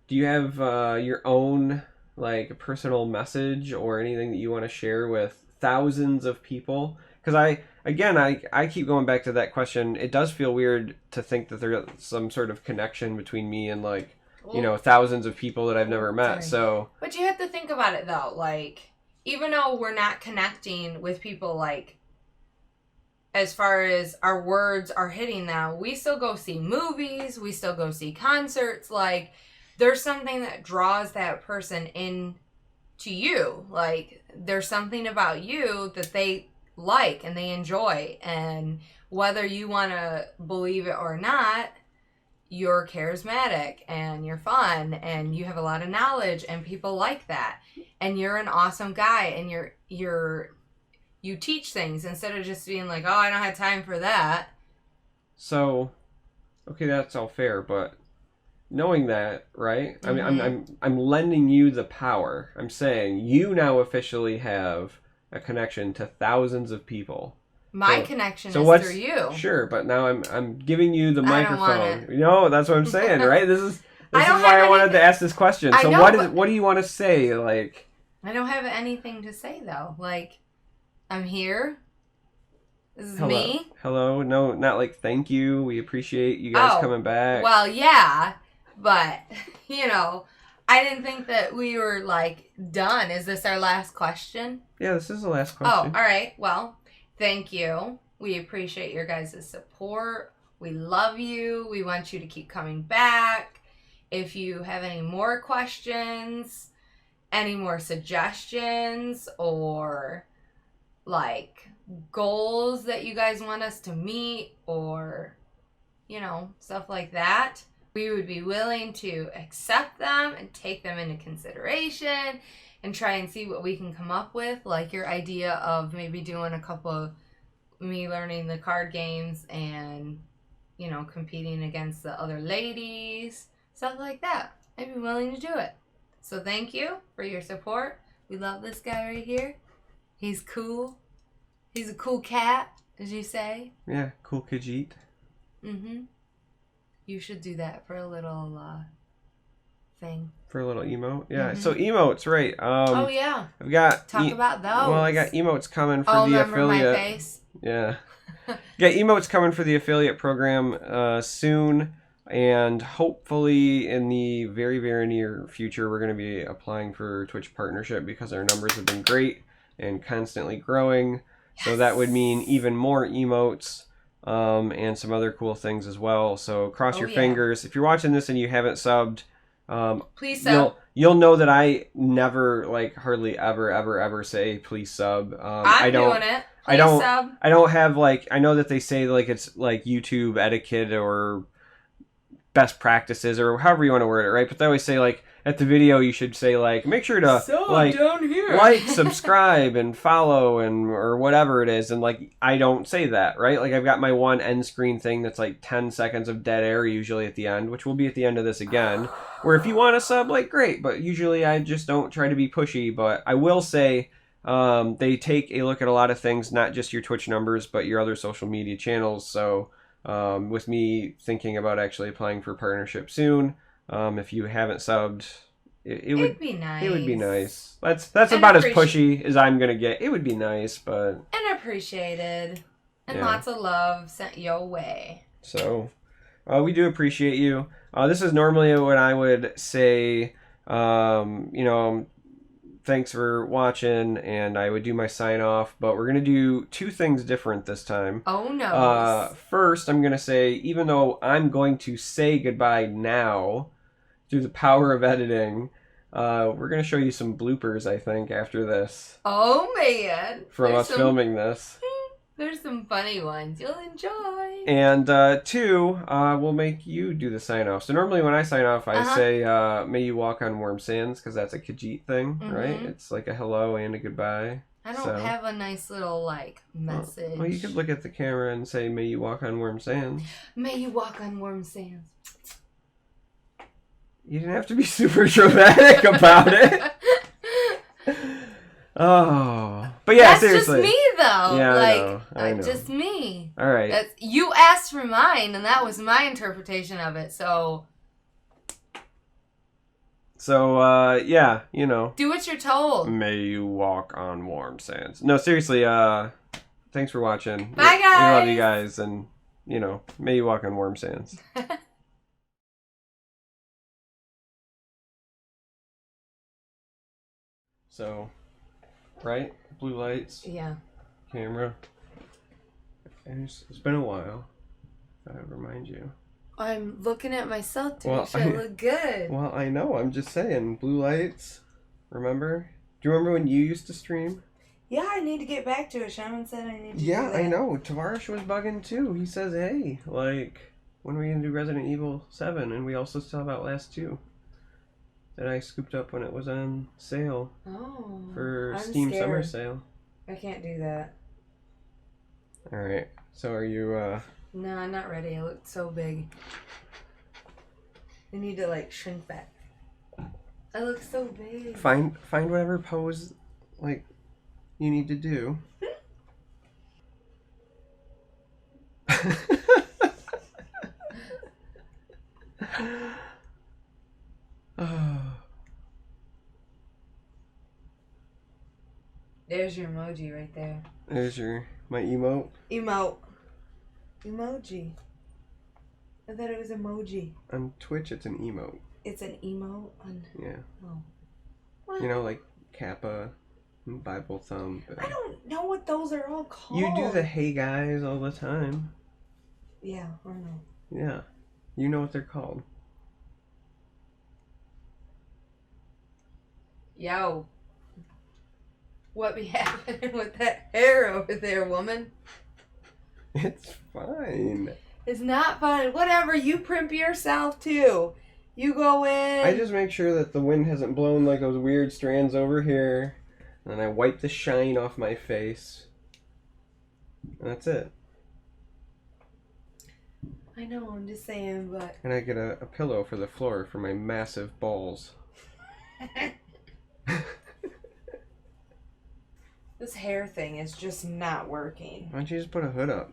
Do you have your own like personal message or anything that you want to share with thousands of people? Because I keep going back to that question. It does feel weird to think that there's some sort of connection between me and like, you know, thousands of people that I've never met. So, but you have to think about it though. Like, even though we're not connecting with people, like, as far as our words are hitting them, we still go see movies. We still go see concerts. Like, there's something that draws that person in to you. Like, there's something about you that they like and they enjoy. And whether you want to believe it or not, you're charismatic and you're fun and you have a lot of knowledge and people like that. And you're an awesome guy and you teach things instead of just being like, oh, I don't have time for that. So, okay, that's all fair, but knowing that, right? I mean, I'm lending you the power. I'm saying you now officially have a connection to thousands of people. My connection is through you. Sure, but now I'm giving you the microphone. I don't want it. No, that's what I'm saying, right? This is why I wanted to ask this question. So what do you want to say? Like, I don't have anything to say though. Like, I'm here. This is me. Hello. No, not like thank you. We appreciate you guys coming back. Well, yeah, but you know, I didn't think that we were like done. Is this our last question? Yeah, this is the last question. Oh, all right. Well, thank you. We appreciate your guys' support. We love you. We want you to keep coming back. If you have any more questions, any more suggestions, or like goals that you guys want us to meet, or, you know, stuff like that, we would be willing to accept them and take them into consideration and try and see what we can come up with. Like your idea of maybe doing a couple of me learning the card games and, you know, competing against the other ladies, stuff like that. I'd be willing to do it. So thank you for your support. We love this guy right here. He's cool. He's a cool cat, as you say. Yeah, cool Khajiit. You should do that for a little thing. For a little emote? Yeah, so emotes, right. Oh, yeah. I've got... Talk about those. Well, I got emotes coming for the affiliate. My face? Yeah. Got emotes coming for the affiliate program soon. And hopefully in the very, very near future, we're going to be applying for Twitch partnership because our numbers have been great and constantly growing. Yes. So that would mean even more emotes and some other cool things as well. So cross your fingers. If you're watching this and you haven't subbed, please sub. You'll know that I never, like, hardly ever say please sub. I'm doing it. Please sub. I don't have, like, I know that they say, like, it's like YouTube etiquette or best practices or however you want to word it, right? But they always say, like, at the video you should say, like, make sure to down here. like, subscribe and follow and or whatever it is. And, like, I don't say that, right? Like, I've got my one end screen thing that's like 10 seconds of dead air usually at the end, which will be at the end of this again, where if you want to sub, like, great, but usually I just don't try to be pushy. But I will say they take a look at a lot of things, not just your Twitch numbers but your other social media channels. So with me thinking about actually applying for partnership soon, if you haven't subbed, it would be nice. It would be nice. That's about as pushy as I'm gonna get. It would be nice, but and appreciated, and lots of love sent your way. So we do appreciate you. This is normally what I would say. You know, thanks for watching, and I would do my sign off, but we're gonna do two things different this time. Oh no. First, I'm gonna say, even though I'm going to say goodbye now through the power of editing, we're gonna show you some bloopers, I think, after this. Oh man. From us filming this. There's some funny ones you'll enjoy. And 2, we'll make you do the sign off. So normally when I sign off, I say, "May you walk on warm sands," because that's a Khajiit thing, right? It's like a hello and a goodbye. I don't have a nice little message. Well, you could look at the camera and say, "May you walk on warm sands." May you walk on warm sands. You didn't have to be super dramatic about it. Oh, but yeah, that's seriously. That's just me, though. Yeah, I know. Just me. All right. You asked for mine, and that was my interpretation of it. So, yeah, you know. Do what you're told. May you walk on warm sands. No, seriously. Thanks for watching. Bye, guys. We love you guys, and you know, may you walk on warm sands. So, right? Blue lights. Yeah. Camera. And it's been a while. I remind you. I'm looking at myself to make sure I look good. Well, I know. I'm just saying. Blue lights. Remember? Do you remember when you used to stream? Yeah, I need to get back to it. Shaman said I need to do that. I know. Tavarish was bugging too. He says, hey, when are we going to do Resident Evil 7? And we also still have Outlast 2. That I scooped up when it was on sale. Oh. For I'm Steam scared. Summer Sale. I can't do that. Alright. So are you, No, I'm not ready. I look so big. I need to, shrink back. I look so big. Find whatever pose, you need to do. There's your emoji right there. There's my emote. Emoji. I thought it was emoji. On Twitch, it's an emote. It's an emote? Yeah. Oh. What? You know, like Kappa, and Bible Thumb. I don't know what those are all called. You do the hey guys all the time. Yeah, I know. Yeah. You know what they're called. Yo. What be happening with that hair over there, woman? It's fine. It's not fine. Whatever, you primp yourself too. You go in. I just make sure that the wind hasn't blown like those weird strands over here. And then I wipe the shine off my face. And that's it. I know, I'm just saying, but... And I get a pillow for the floor for my massive balls. This hair thing is just not working. Why don't you just put a hood up?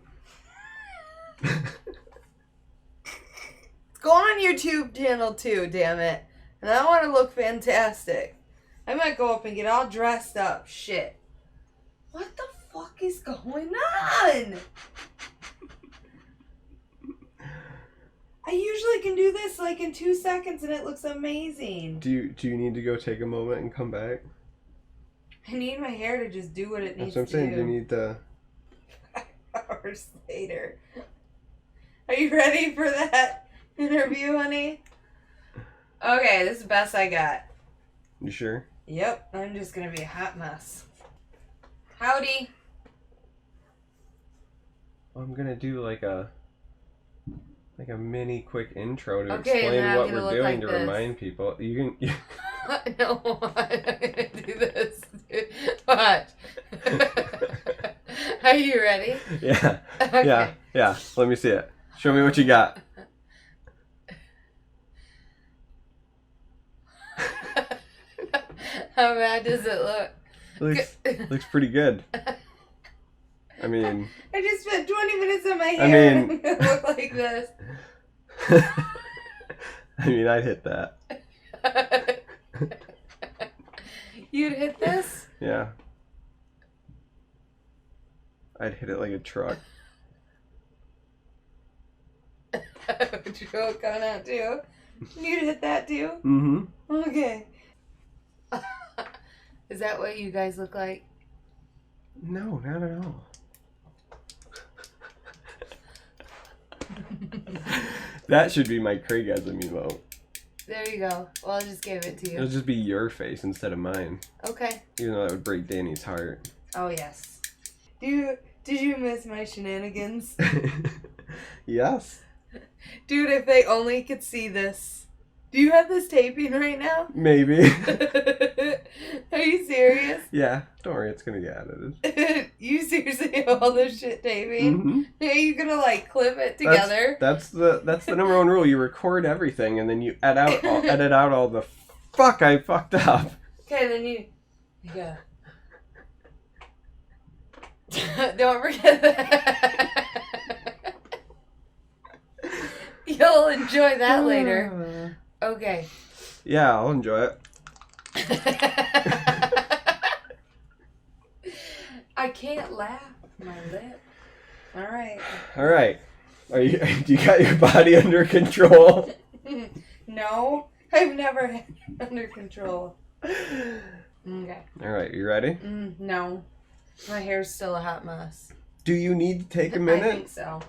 Go on YouTube channel too, damn it. And I want to look fantastic. I might go up and get all dressed up. Shit. What the fuck is going on? I usually can do this in 2 seconds and it looks amazing. Do you need to go take a moment and come back? I need my hair to just do what it needs That's what I'm saying. Do you need the... 5 hours later. Are you ready for that interview, honey? Okay, this is the best I got. You sure? Yep, I'm just gonna be a hot mess. Howdy. I'm gonna do like a mini quick intro to Okay, explain what we're doing like to this. remind people. You can. No, I'm gonna do this. Watch. Are you ready? Yeah. Okay. Yeah. Let me see it. Show me what you got. How bad does it look? Looks pretty good. I mean. I just spent 20 minutes on my hair. I mean, and I'm gonna look like this. I mean, I'd hit that. You'd hit this? Yeah. I'd hit it like a truck. Joke on out too. You'd hit that too? Mm-hmm. Okay. Is that what you guys look like? No, not at all. That should be my Craigasm emote. There you go. Well, I just gave it to It'll you. just be your face instead of mine. Okay. Even though that would break Danny's heart. Oh, yes. Do Did you miss my shenanigans? Yes. Dude, if they only could see this. Do you have this taping right now? Maybe. Are you serious? Yeah. Don't worry, it's gonna get edited. You seriously have all this shit taping? Mm-hmm. Are you gonna like clip it together? That's the number one rule. You record everything and then you edit out all the fuck I fucked up. Okay, then you go. Don't forget that. You'll enjoy that later. Okay. Yeah, I'll enjoy it. I can't laugh. My lip. All right. All right. Do you got your body under control? No, I've never had it under control. Okay. All right, you ready? No, my hair's still a hot mess. Do you need to take a minute? I think so.